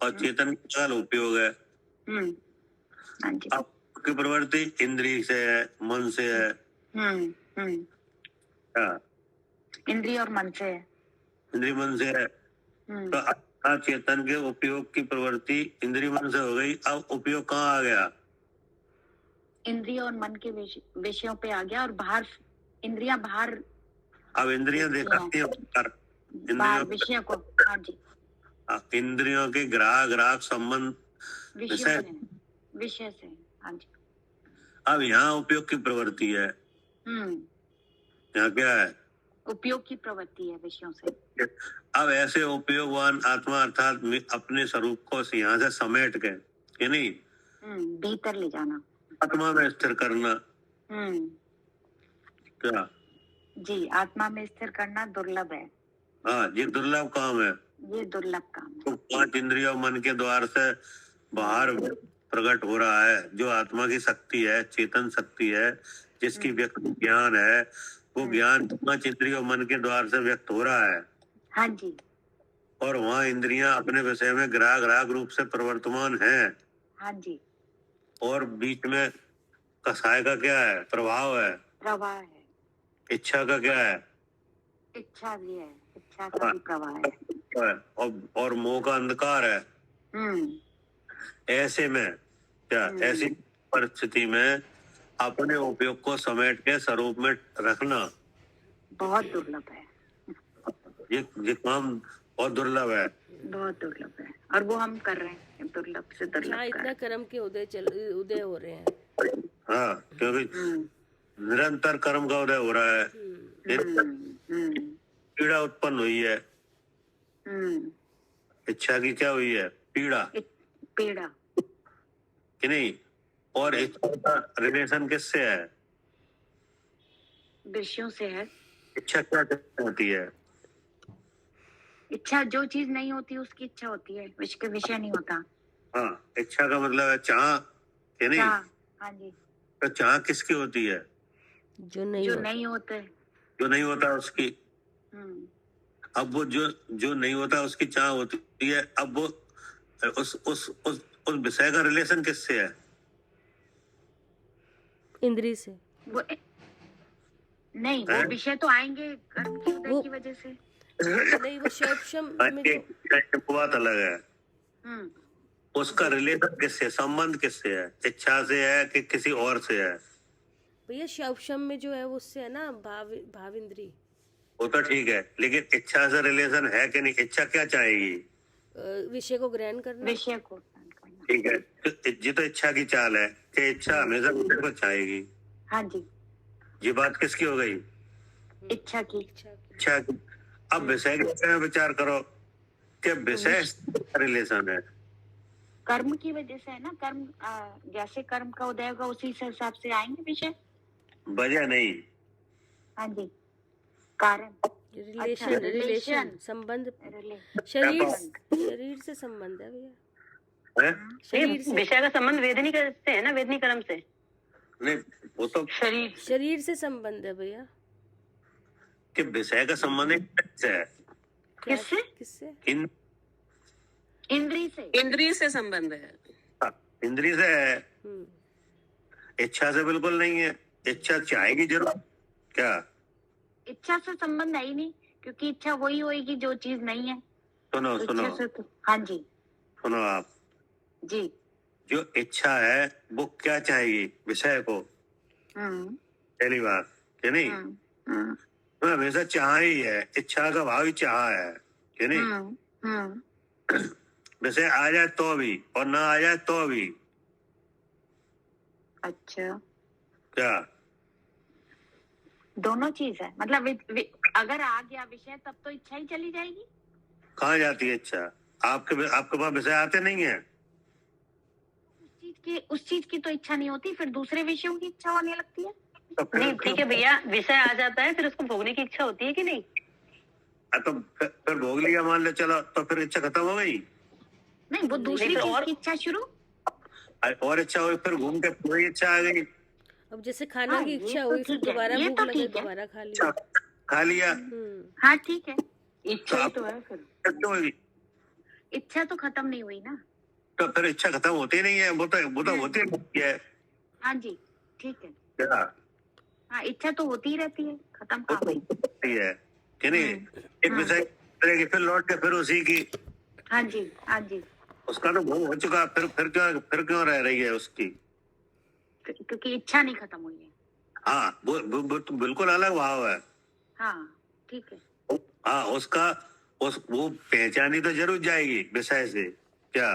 और चेतन का उपयोग है। हाँ जी। आपकी प्रवृत्ति इंद्रिय से है, मन से है। हाँ, इंद्रिय और मन से है। इंद्रिय मन से है। तो चेतन के उपयोग की प्रवृत्ति इंद्रिय मन से हो गई। अब उपयोग कहाँ आ गया? इंद्रिय और मन के विषयों पे आ गया, और बाहर इंद्रियां बाहर। अब इंद्रियां दिखाती हैं बाहर विषय को। हाँ जी। इंद्रियों के ग्राहक संबंध विषय से। हाँ जी। अब यहाँ उपयोग की प्रवृत्ति है। यहाँ क्या है? उपयोग की प्रवृत्ति है विषयों से। अब ऐसे उपयोगवान आत्मा अर्थात अपने स्वरूप को यहाँ से समेट के, कि नहीं, भीतर ले जाना, आत्मा में स्थिर करना। क्या? जी, आत्मा में स्थिर करना दुर्लभ है। हाँ, ये दुर्लभ काम है। ये दुर्लभ काम है। तो 5 इंद्रियों मन के द्वार से बाहर प्रकट हो रहा है जो आत्मा की शक्ति है, चेतन शक्ति है, जिसकी व्यक्ति ज्ञान है। वो ज्ञान 5 इंद्रियों मन के द्वार से व्यक्त हो रहा है। हाँ जी। और वहाँ इंद्रियां अपने विषय में ग्राहक रूप से प्रवर्तमान हैं। हाँ जी। और बीच में कसाय का क्या है? प्रभाव है, प्रवाह है। इच्छा का क्या है? इच्छा भी है, इच्छा का भी प्रवाह है। और मोह का अंधकार है। ऐसे में क्या, ऐसी परिस्थिति में अपने उपयोग को समेट के स्वरूप में रखना बहुत दुर्लभ है। ये काम बहुत दुर्लभ है। बहुत दुर्लभ है, और वो हम कर रहे हैं, दुर्लभ से दुर्लभ। इतना कर्म के उदय हो रहे हैं। हाँ, क्योंकि निरंतर कर्म का उदय हो रहा है। पीड़ा उत्पन्न हुई है। इच्छा की क्या हुई है? पीड़ा कि नहीं? और इच्छा का रिलेशन किससे है? विषयों से है। इच्छा क्या होती है? इच्छा जो चीज नहीं होती उसकी इच्छा होती है, उसके विषय नहीं होता। हाँ, इच्छा का मतलब है चाह, कि नहीं? हाँ जी। तो चाह किसकी होती है? जो नहीं होते। जो नहीं होता उसकी। अब वो जो नहीं होता उसकी चाह होती है। अब वो उस विषय का रिलेशन किससे है? इंद्रिय से। वो नहीं, वो विषय तो आएंगे कर्म के उदय की वजह से। नहीं, वो शब्द में जो बात अलग है। उसका रिलेशन किससे, संबंध किससे है? इच्छा से है कि किसी और से है? भैया शब्द में जो है उससे है ना, भाव इंद्री। वो तो ठीक है, लेकिन इच्छा से रिलेशन है कि नहीं? इच्छा क्या चाहेगी? विषय को ग्रहण करना। विषय को। ठीक है, ये तो इच्छा की चाल है कि इच्छा हमेशा विषय को चाहेगी। हाँ जी। ये बात किसकी हो गई? इच्छा की। इच्छा की। अब विषय के बारे में विचार करो कि विषय रिलेशन है, कर्म की वजह से है ना, कर्म जैसे कर्म का उदय होगा उसी से हिसाब से आएंगे विषय। वजह नहीं। हाँ जी, कारण। रिलेशन, रिलेशन संबंध, शरीर से संबंध है भैया। शरीर से विषय का संबंध वेदनी से है ना, वेदनी कर्म से नहीं, वो तो शरीर से संबंध है भैया। कि विषय का संबंध है किससे? किससे? इंद्रिय से। इंद्रिय से संबंध है। इंद्रिय से है, इच्छा से बिल्कुल नहीं है। इच्छा चाहेगी जरूर क्या? इच्छा से संबंध है ही नहीं, क्योंकि इच्छा वही होगी जो चीज नहीं है। सुनो तो सुनो, हाँ जी, सुनो आप जी। जो इच्छा है वो क्या चाहेगी? विषय को। पहली बात कि नहीं, तो हमेशा चाह ही है, इच्छा का भाव ही चाह है कि नहीं। विषय आ जाए तो भी और ना आ जाए तो भी। अच्छा, क्या दोनों चीज है, मतलब अगर आ गया विषय तब तो इच्छा ही चली जाएगी। कहाँ जाती है इच्छा? आपके पास विषय आते नहीं है। उस चीज की तो इच्छा नहीं होती, फिर दूसरे विषयों की इच्छा होने लगती है। नहीं ठीक है भैया, विषय आ जाता है फिर उसको भोगने की इच्छा होती है कि नहीं? तो फिर भोग लिया मान लो, चलो तो फिर इच्छा खत्म हो गई। नहीं, वो दूसरी चीज की इच्छा शुरू, और इच्छा हुई, फिर घूम के पूरी इच्छा आ गई। अब जैसे खाना की इच्छा हुई, फिर दोबारा भूख लगे, दोबारा खा लिया। हाँ ठीक है, इच्छा तो है, फिर इच्छा तो खत्म नहीं हुई ना। तो फिर इच्छा खत्म होती नहीं है, वो तो होती है। हाँ जी, ठीक है। क्या? हाँ, इच्छा तो होती ही रहती है, खत्म कहाँ हुई है कि नहीं। एक विषय करेगी, फिर लौट के फिर उसी की। हाँ जी, हाँ जी। उसका तो भोग हो चुका, फिर क्यों रह रही है उसकी? क्योंकि इच्छा नहीं खत्म हुई है। हाँ, वो तो बिल्कुल अलग भाव है। हाँ ठीक है। हाँ, वो पहचानी तो जरूर जाएगी विषय से। क्या?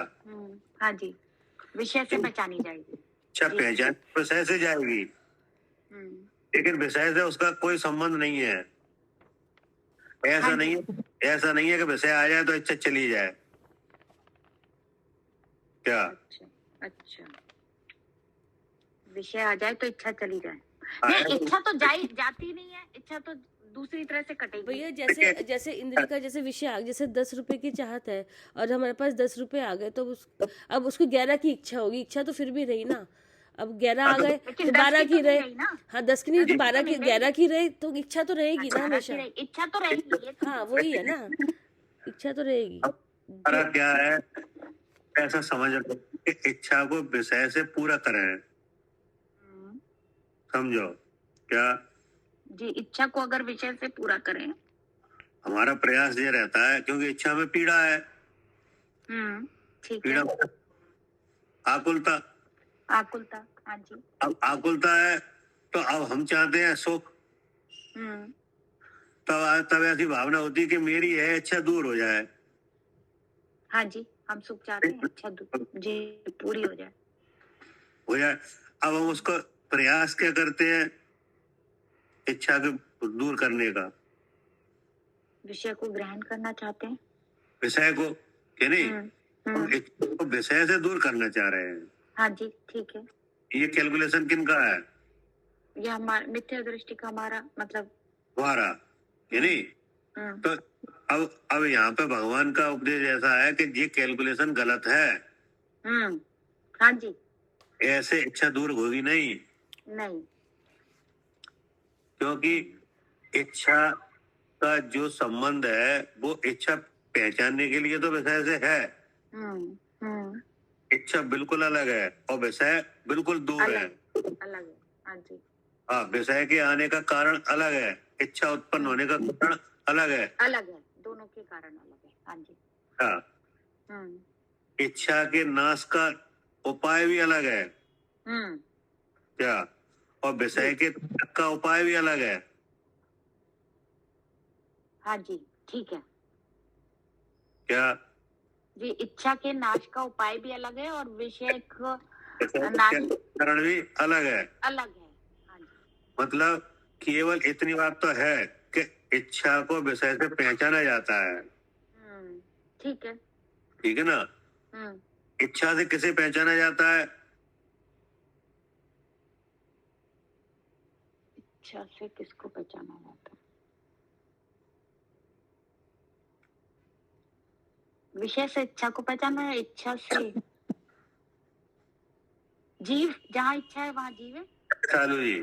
हाँ जी, विषय से पहचानी जाएगी। अच्छा, पहचान विषय से जाएगी, लेकिन विषय से उसका कोई संबंध नहीं है। ऐसा नहीं है कि विषय आ जाए तो इच्छा चली जाए। क्या? अच्छा, विषय आ जाए तो इच्छा चली जाए। नहीं, इच्छा तो जाती नहीं है, इच्छा तो दूसरी तरह से कटेगी भैया। जैसे इंद्रिय का जैसे विषय आ, जैसे 10 रुपए की चाहत है और हमारे पास 10 रुपए आ गए, तो अब उसको 11 की इच्छा होगी। इच्छा तो फिर भी रही ना। अब 11 आ गए तो 12 की रहे। हाँ, 10 की नहीं तो 12 की, 11 की रहे, तो इच्छा तो रहेगी ना हमेशा। इच्छा तो रहेगी। हाँ, वही है ना, इच्छा तो रहेगी। फर्क क्या है? ऐसा समझ लो कि इच्छा को विषय से पूरा करें। समझो क्या? जी, इच्छा को अगर विषय से पूरा करें, हमारा प्रयास ये रहता है, क्योंकि इच्छा में पीड़ा है। ठीक पीड़ा है। आकुलता। हाँ जी। अब आकुलता है तो अब हम चाहते हैं सुख। तब ऐसी भावना होती है कि मेरी यह इच्छा दूर हो जाए। हाँ जी, हम सुख चाहते हैं, इच्छा जी पूरी हो जाए। अब हम उसको प्रयास क्या करते हैं? इच्छा को दूर करने का। विषय को ग्रहण करना चाहते हैं। विषय को कि नहीं, हम इच्छा को विषय से दूर करना चाह रहे हैं। हाँ जी, ठीक है। ये कैलकुलेशन किन का है? ये हमारा मिथ्या दृष्टि का, हमारा मतलब हमारा कि नहीं। तो अब यहाँ पे भगवान का उपदेश ऐसा है कि ये कैलकुलेशन गलत है। हाँ जी, ऐसे इच्छा दूर होगी नहीं। क्योंकि इच्छा का जो संबंध है वो इच्छा पहचानने के लिए तो विषय से है। इच्छा बिल्कुल अलग है और विषय बिल्कुल दूर है। अलग है। हाँ जी। हाँ, विषय के आने का कारण अलग है, इच्छा उत्पन्न होने का कारण अलग है। दोनों के कारण अलग है। हाँ जी। हाँ, इच्छा के नाश का उपाय भी अलग है। क्या? और विषय के त्याग का उपाय भी अलग है। हाँ जी, ठीक है। क्या? जी, इच्छा के नाश का उपाय भी अलग है और विषय का कारण भी अलग है। हाँ जी। मतलब केवल इतनी बात तो है कि इच्छा को विषय से पहचाना जाता है। ठीक है। ठीक है ना? इच्छा से किसे पहचाना जाता है? इच्छा से किसको पहचाना जाता है? विषय से इच्छा को पहचाना है, इच्छा से जीव, जहाँ इच्छा है वहाँ जीव है। चालू जी,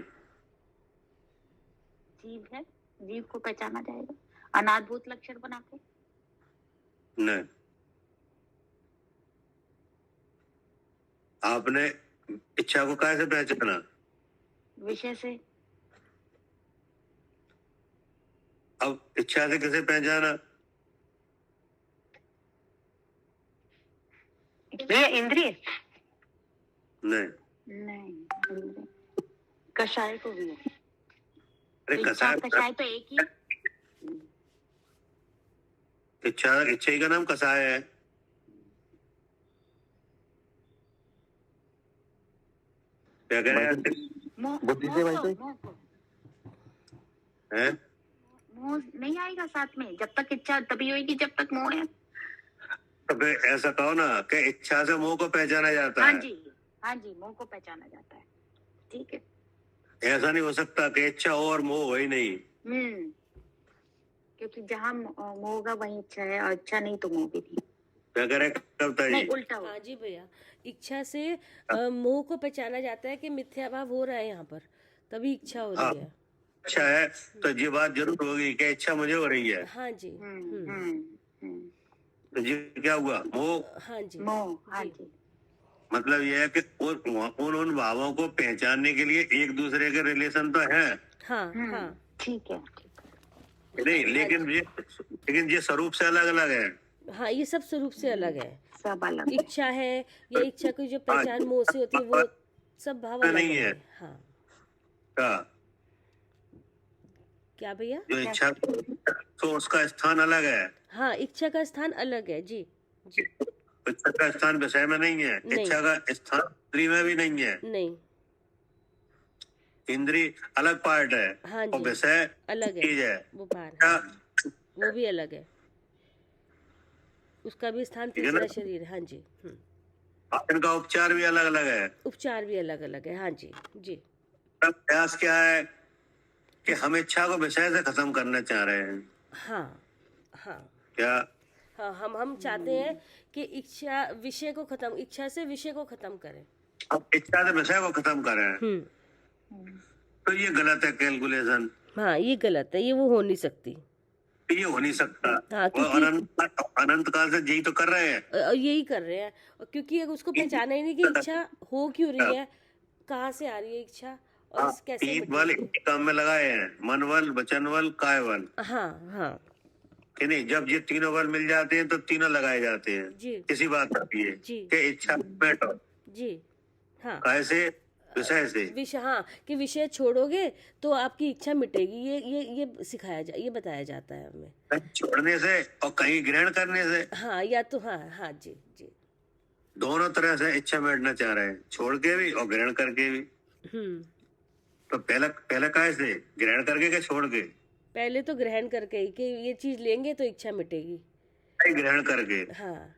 जीव है, जीव को पहचाना जाएगा अनाद्भुत लक्षण बना के। नहीं, आपने इच्छा को कैसे पहचाना? विषय से। अब इच्छा से किसे पहचाना? भैया इंद्रिय नहीं, नहीं, कषाय को भी है। अरे इच्छा कषाय तो एक ही। इच्छा ही का नाम कसाय है। क्या कह रहे हैं? बुद्धि से भाई हैं? मोह नहीं आएगा साथ में, जब तक इच्छा तभी होगी जब तक मोह है। तो फिर ऐसा कहो ना कि इच्छा से मोह को पहचाना जाता है। हाँ जी, मोह को पहचाना जाता है। ठीक है। ऐसा नहीं हो सकता कि इच्छा हो और मोह हो ही नहीं। क्योंकि जहाँ मोह होगा वहीं इच्छा है, और इच्छा नहीं तो मोह भी नहीं। क्या कह रहे हैं? नहीं, उल्टा हो। हाँ जी भैया, इच्छा से मोह को पहचाना जाता है कि मिथ्या भाव हो रहा है यहाँ पर, तभी इच्छा हो रही है। अच्छा है, तो ये बात जरूर होगी कि इच्छा मुझे हो रही है। हाँ जी। तो ये क्या हुआ? मोह। हाँ जी, मोह। हाँ जी। मतलब ये है कि उन भावों को पहचानने के लिए एक दूसरे के रिलेशन तो है। हाँ। ठीक है। नहीं, लेकिन ये स्वरूप से अलग अलग है। हाँ, ये सब स्वरूप से अलग है। सब अलग। इच्छा है, या इच्छा की जो पहचान मोह से होती है, वो सब भाव अलग नहीं है। हाँ। क्या भैया? जो इच्छा तो उसका स्थान अलग है। हाँ, इच्छा का स्थान अलग है। जी। इच्छा का स्थान विषय में नहीं है। इच्छा का स्थान इंद्रिय में भी नहीं है। नहीं, इंद्रिय अलग पार्ट है। हाँ जी, और विषय अलग चीज है। वो बाहर है, वो भी अलग है, उसका भी स्थान तीसरा शरीर। हाँ जी। इनका उपचार भी अलग अलग है। उपचार भी अलग अलग है। हाँ जी। प्रयास क्या है कि हम इच्छा को विषय से खत्म करना चाह रहे हैं। हाँ। क्या? हाँ, हम चाहते हैं कि इच्छा से विषय को खत्म करें। अब इच्छा से विषय को खत्म करें, तो ये गलत है कैलकुलेशन। हाँ, ये गलत है, ये वो हो नहीं सकती। ये हो नहीं सकता। हाँ, वो अनंत काल से यही तो कर रहे हैं। यही कर रहे हैं, क्योंकि अगर उसको पहचाना ही नहीं कि इच्छा हो क्यों रही है, कहाँ से आ रही है इच्छा, और कैसे तीन बल एक काम में लगाए हैं, मन बल, वचन बल, काय बल। हाँ। कि नहीं, जब ये तीनों बल मिल जाते हैं तो तीनों लगाए जाते हैं। जी। किसी बात आती है कि इच्छा बैठो। जी। हाँ, कैसे? विषय से। हाँ, कि विषय छोड़ोगे तो आपकी इच्छा मिटेगी, ये ये बताया जाता है हमें। कहीं छोड़ने से और कहीं ग्रहण करने से। हाँ, या तो हाँ जी। दोनों तरह से इच्छा मिटना चाह रहे हैं, छोड़ के भी और ग्रहण करके भी। तो पहला कैसे? ग्रहण करके क्या छोड़ के? पहले तो ग्रहण करके ही कि ये चीज लेंगे तो इच्छा मिटेगी। ग्रहण करके। हाँ।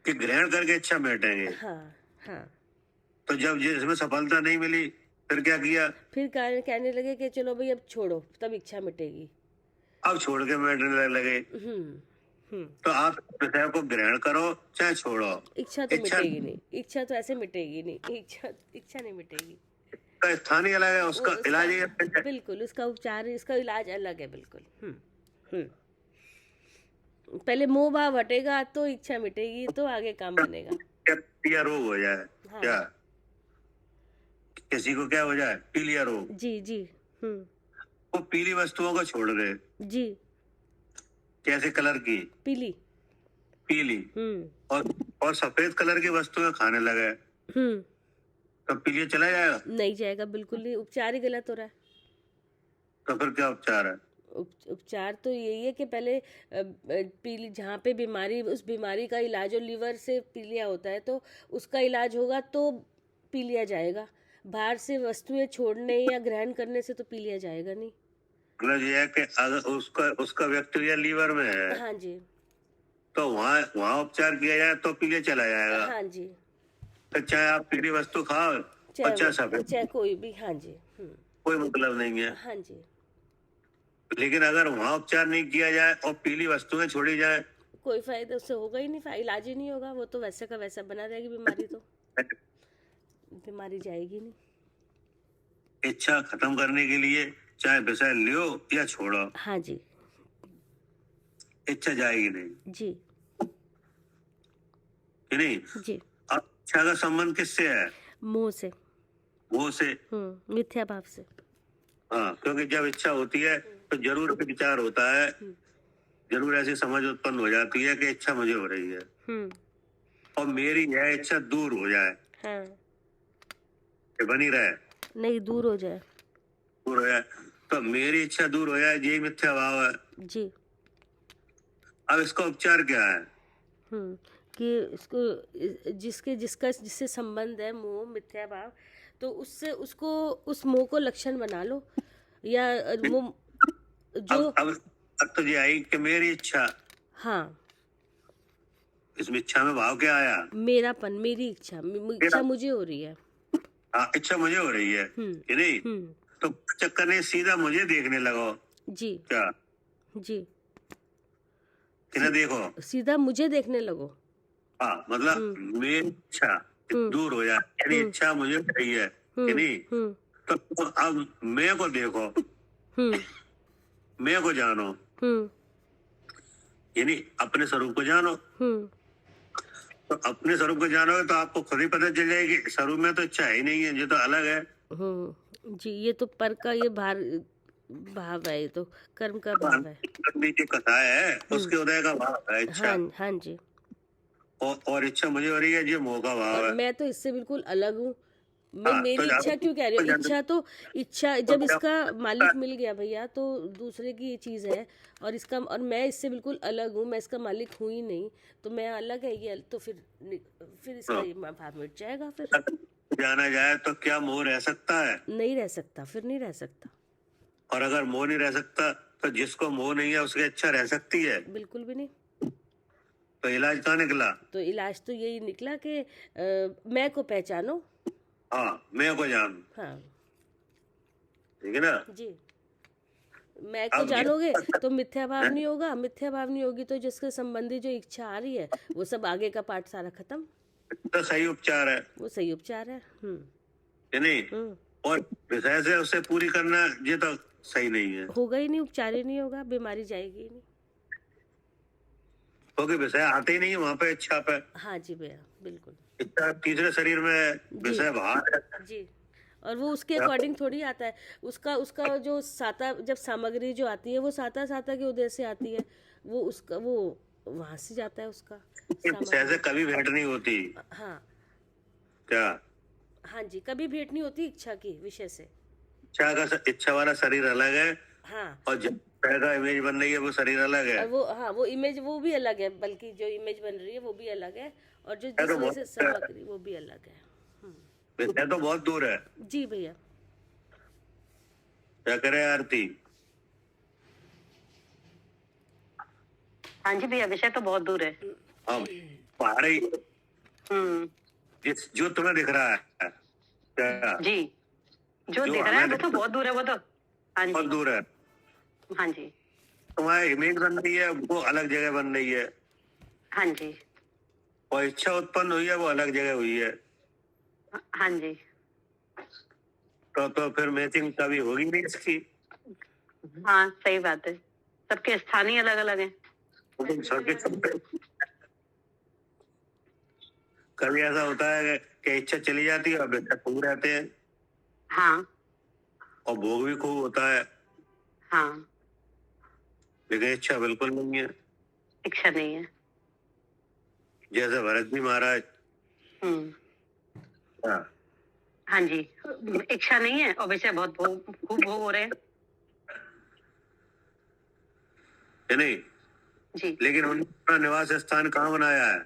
कि ग्रहण करके इच्छा मिटेंगे। हाँ। तो जब इसमें सफलता नहीं मिली, फिर क्या किया? फिर कहने लगे कि चलो भाई अब छोड़ो, तब इच्छा मिटेगी। अब छोड़ के मिटने लगे। तो आप विषय को ग्रहण करो चाहे छोड़ो, इच्छा तो मिटेगी नहीं। इच्छा तो ऐसे मिटेगी नहीं। इच्छा नहीं मिटेगी। का स्थान ही अलग है, उसका इलाज ही बिल्कुल, उसका उपचार, इसका इलाज अलग है बिल्कुल। पहले मोह भाव हटेगा तो इच्छा मिटेगी, तो आगे काम बनेगा। पीलिया रोग हो जाए। हाँ। क्या किसी को क्या हो जाए? पीलिया रोग। जी। वो पीली वस्तुओं को छोड़ दे। जी। कैसे कलर की? पीली। और सफेद कलर की वस्तुएं खाने लगे, तो पीलिया चला जाएगा? नहीं जाएगा, बिल्कुल नहीं। उपचार ही गलत हो रहा है। तो फिर क्या उपचार है? उपचार तो यही है कि पहले पीली, जहाँ पे बीमारी, उस बीमारी का इलाज, और लीवर से पीलिया होता है तो उसका इलाज होगा तो पीलिया जाएगा। बाहर से वस्तुएं छोड़ने या ग्रहण करने से तो पी लिया जाएगा नहीं। मतलब ये है कि अगर उसका बैक्टीरिया लीवर में है, हाँ जी, तो वहाँ उपचार किया जाए तो पी लिया चला जाएगा। हाँ जी, तो चाहे आप पीली वस्तु खाओ और चाहे सफेद, चाहे कोई भी। हाँ जी, कोई मतलब नहीं है। हाँ जी, लेकिन अगर वहाँ उपचार नहीं किया जाए और पीली वस्तुएं छोड़ी जाए, कोई फायदा उससे होगा ही नहीं, इलाज ही नहीं होगा, वो तो वैसे का वैसा बना रहेगी बीमारी, तो बीमारी जाएगी नहीं। इच्छा खत्म करने के लिए चाहे विषय लियो या छोड़ो, हाँ जी, इच्छा जाएगी नहीं, जी कि नहीं? जी। अब इच्छा का संबंध किससे है? मोह से, वो से। मिथ्या भाव से। हाँ, क्योंकि जब इच्छा होती है तो जरूर विचार होता है, जरूर ऐसी समझ उत्पन्न हो जाती है कि इच्छा मुझे हो रही है और मेरी यह इच्छा दूर हो जाए। हाँ, कि बनी रहे, नहीं दूर हो जाए। दूर हो जाए, तो मेरी इच्छा दूर हो जाए, यही मिथ्या भाव है। जी। अब इसका उपचार क्या है? कि इसको जिससे संबंध है मोह मिथ्या भाव, तो उससे उसको उस मोह को लक्षण बना लो, या वो जो अब तो ये आई कि मेरी इच्छा, हाँ, इसमें इच्छा में भाव क्या आया? मेरापन, मेरी इच्छा मुझे हो रही है। हाँ, इच्छा मुझे हो रही है कि नहीं? तो चक्कर नहीं, सीधा मुझे देखने लगो। जी, क्या जी, कि ना देखो, सीधा मुझे देखने लगो। हाँ, मतलब मेरी इच्छा दूर हो जाए, यानी इच्छा मुझे हो रही है कि नहीं? तो अब मैं को देखो, मैं को जानो, यानी अपने स्वरूप को जानो। तो अपने स्वरूप को जानोगे तो आपको खुद ही पता चल जाएगी स्वरूप में तो इच्छा ही नहीं है, ये तो अलग है। जी, ये तो पर का ये भाव है, ये तो कर्म का भाव है। नीचे कथा है, उसके उदय का भाव है इच्छा। हाँ जी। और इच्छा मुझे हो रही है, ये मोह का भाव है। मैं तो इससे बिल्कुल अलग हूँ। मेरी तो इच्छा क्यों कह रही हूँ? इच्छा जब इसका मालिक मिल गया भैया, तो दूसरे की ये चीज है, और मैं इससे बिल्कुल अलग हूँ, मैं इसका मालिक हूँ ही नहीं, तो मैं अलग है ये, तो फिर इसका भाव मिट जाएगा। फिर जाना जाए तो क्या मोह रह सकता है? नहीं रह सकता, फिर नहीं रह सकता। और अगर मोह नहीं रह सकता तो जिसको मोह नहीं है उसकी इच्छा रह सकती है? बिल्कुल भी नहीं। तो इलाज कहाँ निकला? तो इलाज तो यही निकला कि मैं को पहचानो। हाँ, मैं को जान। हाँ, ठीक है ना जी। मैं को जानोगे तो मिथ्या भाव नहीं होगा, मिथ्या भाव नहीं होगी तो जिसके संबंधी जो इच्छा आ रही है वो सब आगे का पाठ सारा खत्म। तो सही उपचार है, वो सही उपचार है। कि नहीं? और विषय से उसे पूरी करना ये तो सही नहीं है, होगा ही नहीं, उपचार ही नहीं होगा, बीमारी जाएगी ही नहीं, क्योंकि विषय आते ही नहीं है वहाँ पे इच्छा पे। हाँ जी भैया, बिल्कुल। इच्छा तीसरे शरीर में, विषय बाहर है जी। और वो उसके अकॉर्डिंग थोड़ी आता है, उसका जो साता, जब सामग्री जो आती है वो साता के उदय से आती है, वो वहां से जाता है उसका विषय से कभी भेंट नहीं होती। हाँ, क्या? हाँ जी, कभी भेंट नहीं होती इच्छा की विषय से। इच्छा वाला शरीर अलग है, हाँ, और जब पैदा इमेज बन रही है वो शरीर अलग है। वो इमेज वो भी अलग है, बल्कि जो इमेज बन रही है वो भी अलग है, और जो जिसमें से सामग्री वो भी अलग है। विषय तो बहुत दूर है। जी भैया। क्या करे आरती? हाँ जी भैया, विषय तो बहुत दूर है। हाँ, पहाड़ी जो तुम्हें दिख रहा है, क्या? जी, जो दिख रहा है वो तो बहुत दूर है, वो तो हाँ जी, बहुत दूर है। हाँ जी, तुम्हारी इमेज बन रही है वो अलग जगह बन रही है, हाँ जी, और इच्छा उत्पन्न हुई है वो अलग जगह हुई है। हाँ जी। तो फिर मैचिंग कभी होगी नहीं इसकी। हाँ, सही बात है, सबके स्थान ही अलग अलग हैं। कभी ऐसा होता है कि इच्छा चली जाती है और बच्चा खूब रहते हैं। हाँ, और भोग भी खूब होता है। हाँ, लेकिन इच्छा बिल्कुल नहीं है। इच्छा नहीं है। जैसे भरत जी महाराज। हाँ, हाँ जी, इच्छा नहीं है और वैसे बहुत खूब भोग हो रहे हैं। नहीं जी, लेकिन उन्होंने अपना निवास स्थान कहाँ बनाया है?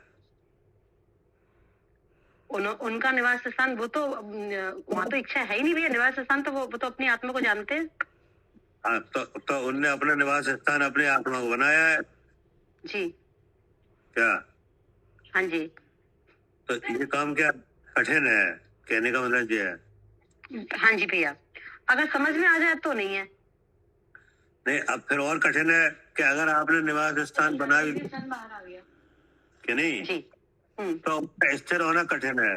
उनका निवास स्थान वो तो वहाँ तो इच्छा है ही नहीं भैया, निवास स्थान तो वो तो अपनी आत्मा को जानते हैं। हाँ, तो उनने अपना निवास स्थान अपनी आत्मा को बनाया है जी। क्या? हाँ जी। तो ये काम क्या कठिन है? कहने का मतलब ये है। हाँ जी भैया, अगर समझ में आ जाए तो नहीं है। नहीं, अब फिर और कठिन है कि अगर आपने निवास स्थान बना भी कि नहीं, जी। तो स्थिर होना कठिन है।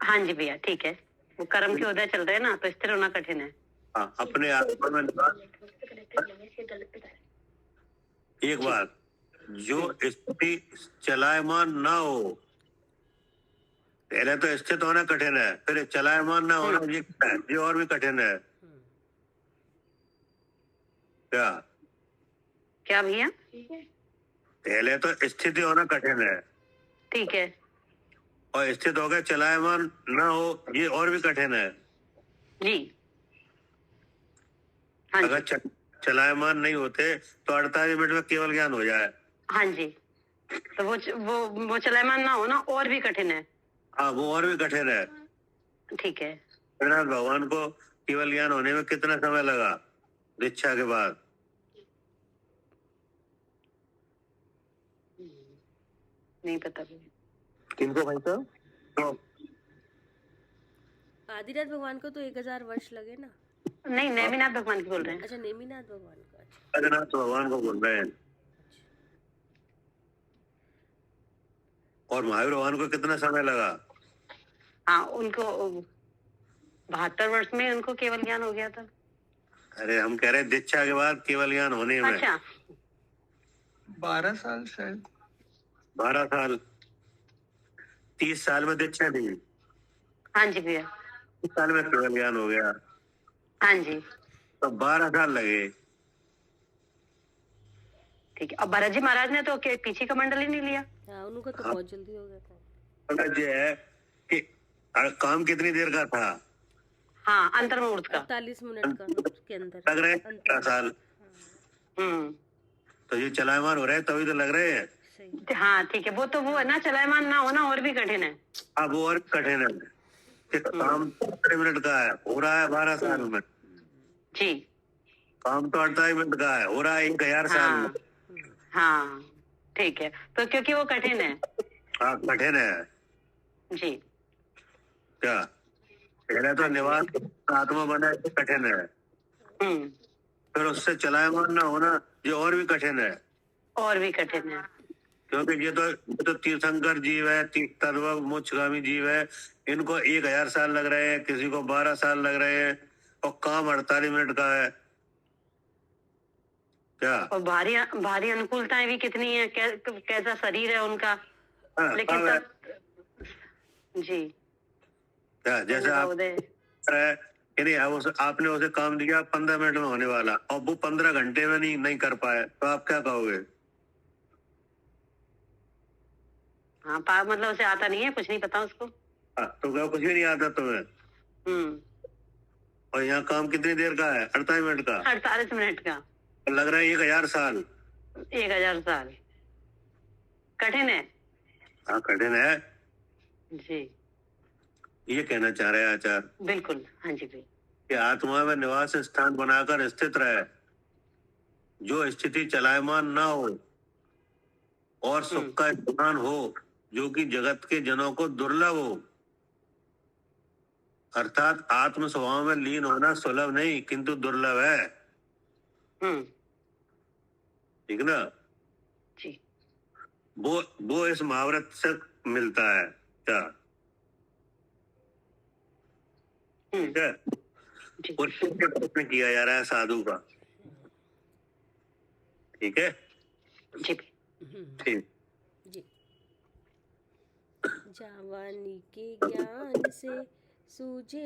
हाँ जी भैया, ठीक है, वो कर्म के उदय चल रहे हैं ना, तो स्थिर होना कठिन है। हाँ, अपने आत्मा में निवास। एक बात, जो स्थिति चलायमान ना हो, पहले तो स्थित होना कठिन है, फिर चलायमान ना होना ये और भी कठिन है क्या? क्या भैया? पहले तो स्थिति होना कठिन है, ठीक है। और स्थित हो गए चलायमान ना हो ये और भी कठिन है। जी। हाँ अगर जी। चलायमान नहीं होते तो 48 मिनट में केवल ज्ञान हो जाए। हाँ जी, तो वो चलायमान ना हो ना, और भी कठिन है। हाँ, वो और भी कठिन है। ठीक है। जगन्नाथ भगवान को केवल ज्ञान होने में कितना समय लगा दीक्षा के बाद? नहीं पता भैया। किनको भाई साहब? तो आदिनाथ भगवान को तो 1000 वर्ष लगे ना। नहीं, नेमिनाथ भगवान की बोल रहे हैं। अच्छा, नेमिनाथ भगवान को। अच्छा, जगन्नाथ भगवान को बोल रहे हैं। और महावीर भगवान को कितना समय लगा? हाँ, उनको 72 वर्ष में उनको केवल ज्ञान हो गया था। अरे हम कह रहे हैं दीक्षा के बाद केवल ज्ञान होने में। अच्छा, 12 साल शायद। 12 साल, 30 साल में दीक्षा दी, हाँ जी भैया। 30 साल में केवल ज्ञान हो गया, हाँ जी, तो 12 साल लगे। ठीक है। अब भरत जी महाराज ने तो पीछे का मंडल ही नहीं लिया। हाँ, उनको तो बहुत जल्दी हो गया था। मतलब ये है कि काम कितनी देर का था? हाँ, अंतर मुहूर्त का 48 मिनट का के अंदर लग रहे हैं 12 साल। तो ये चलायमान हो रहे हैं तभी तो लग रहे हैं। सही। हाँ ठीक है, वो है ना, चलायमान ना होना और भी कठिन है। हाँ, वो और कठिन है कि काम 48 मिनट का है, हो रहा है 12 साल में। जी। काम तो 48 मिनट का है, हो रहा है 1000 साल में। हाँ ठीक है, तो क्योंकि वो कठिन है। हाँ, कठिन है जी। क्या? पहले तो निवास आत्मा बना कठिन है, फिर उससे चलायमान ना होना ये और भी कठिन है। और भी कठिन है, क्योंकि ये तो तीर्थंकर जीव है, तद्भव मोक्षगामी जीव है, इनको 1000 साल लग रहे हैं, किसी को 12 साल लग रहे हैं, और काम 48 मिनट का है क्या? और भारी अनुकूलताएं भी कितनी है, कैसा शरीर है उनका। हाँ, लेकिन जी क्या जैसे आप है कि नहीं, आपने उसे काम दिया 15 मिनट में होने वाला, और वो 15 घंटे में नहीं कर पाए, तो आप क्या कहोगे? हाँ, मतलब उसे आता नहीं है, कुछ नहीं पता उसको। हाँ, तो क्या कुछ भी नहीं आता तुम्हें? और यहाँ काम कितनी देर का है? 48 मिनट का। 48 मिनट का लग रहा है 1000 साल। 1000 साल कठिन है। हाँ, कठिन है। जी, ये कहना चाह रहे हैं आचार्य। बिल्कुल। हाँ जी भाई, कि आत्मा में निवास स्थान बनाकर स्थित रहे, जो स्थिति चलायमान ना हो और सुख का स्थान हो, जो कि जगत के जनों को दुर्लभ हो। अर्थात आत्म स्वभाव में लीन होना सुलभ नहीं किंतु दुर्लभ है। ठीक ना? जी। वो इस महाव्रत से मिलता है क्या? ठीक है। और प्रश्न किया जा रहा है साधु का। ठीक है जी। ठीक। जी। जवानी के ज्ञान से सूझे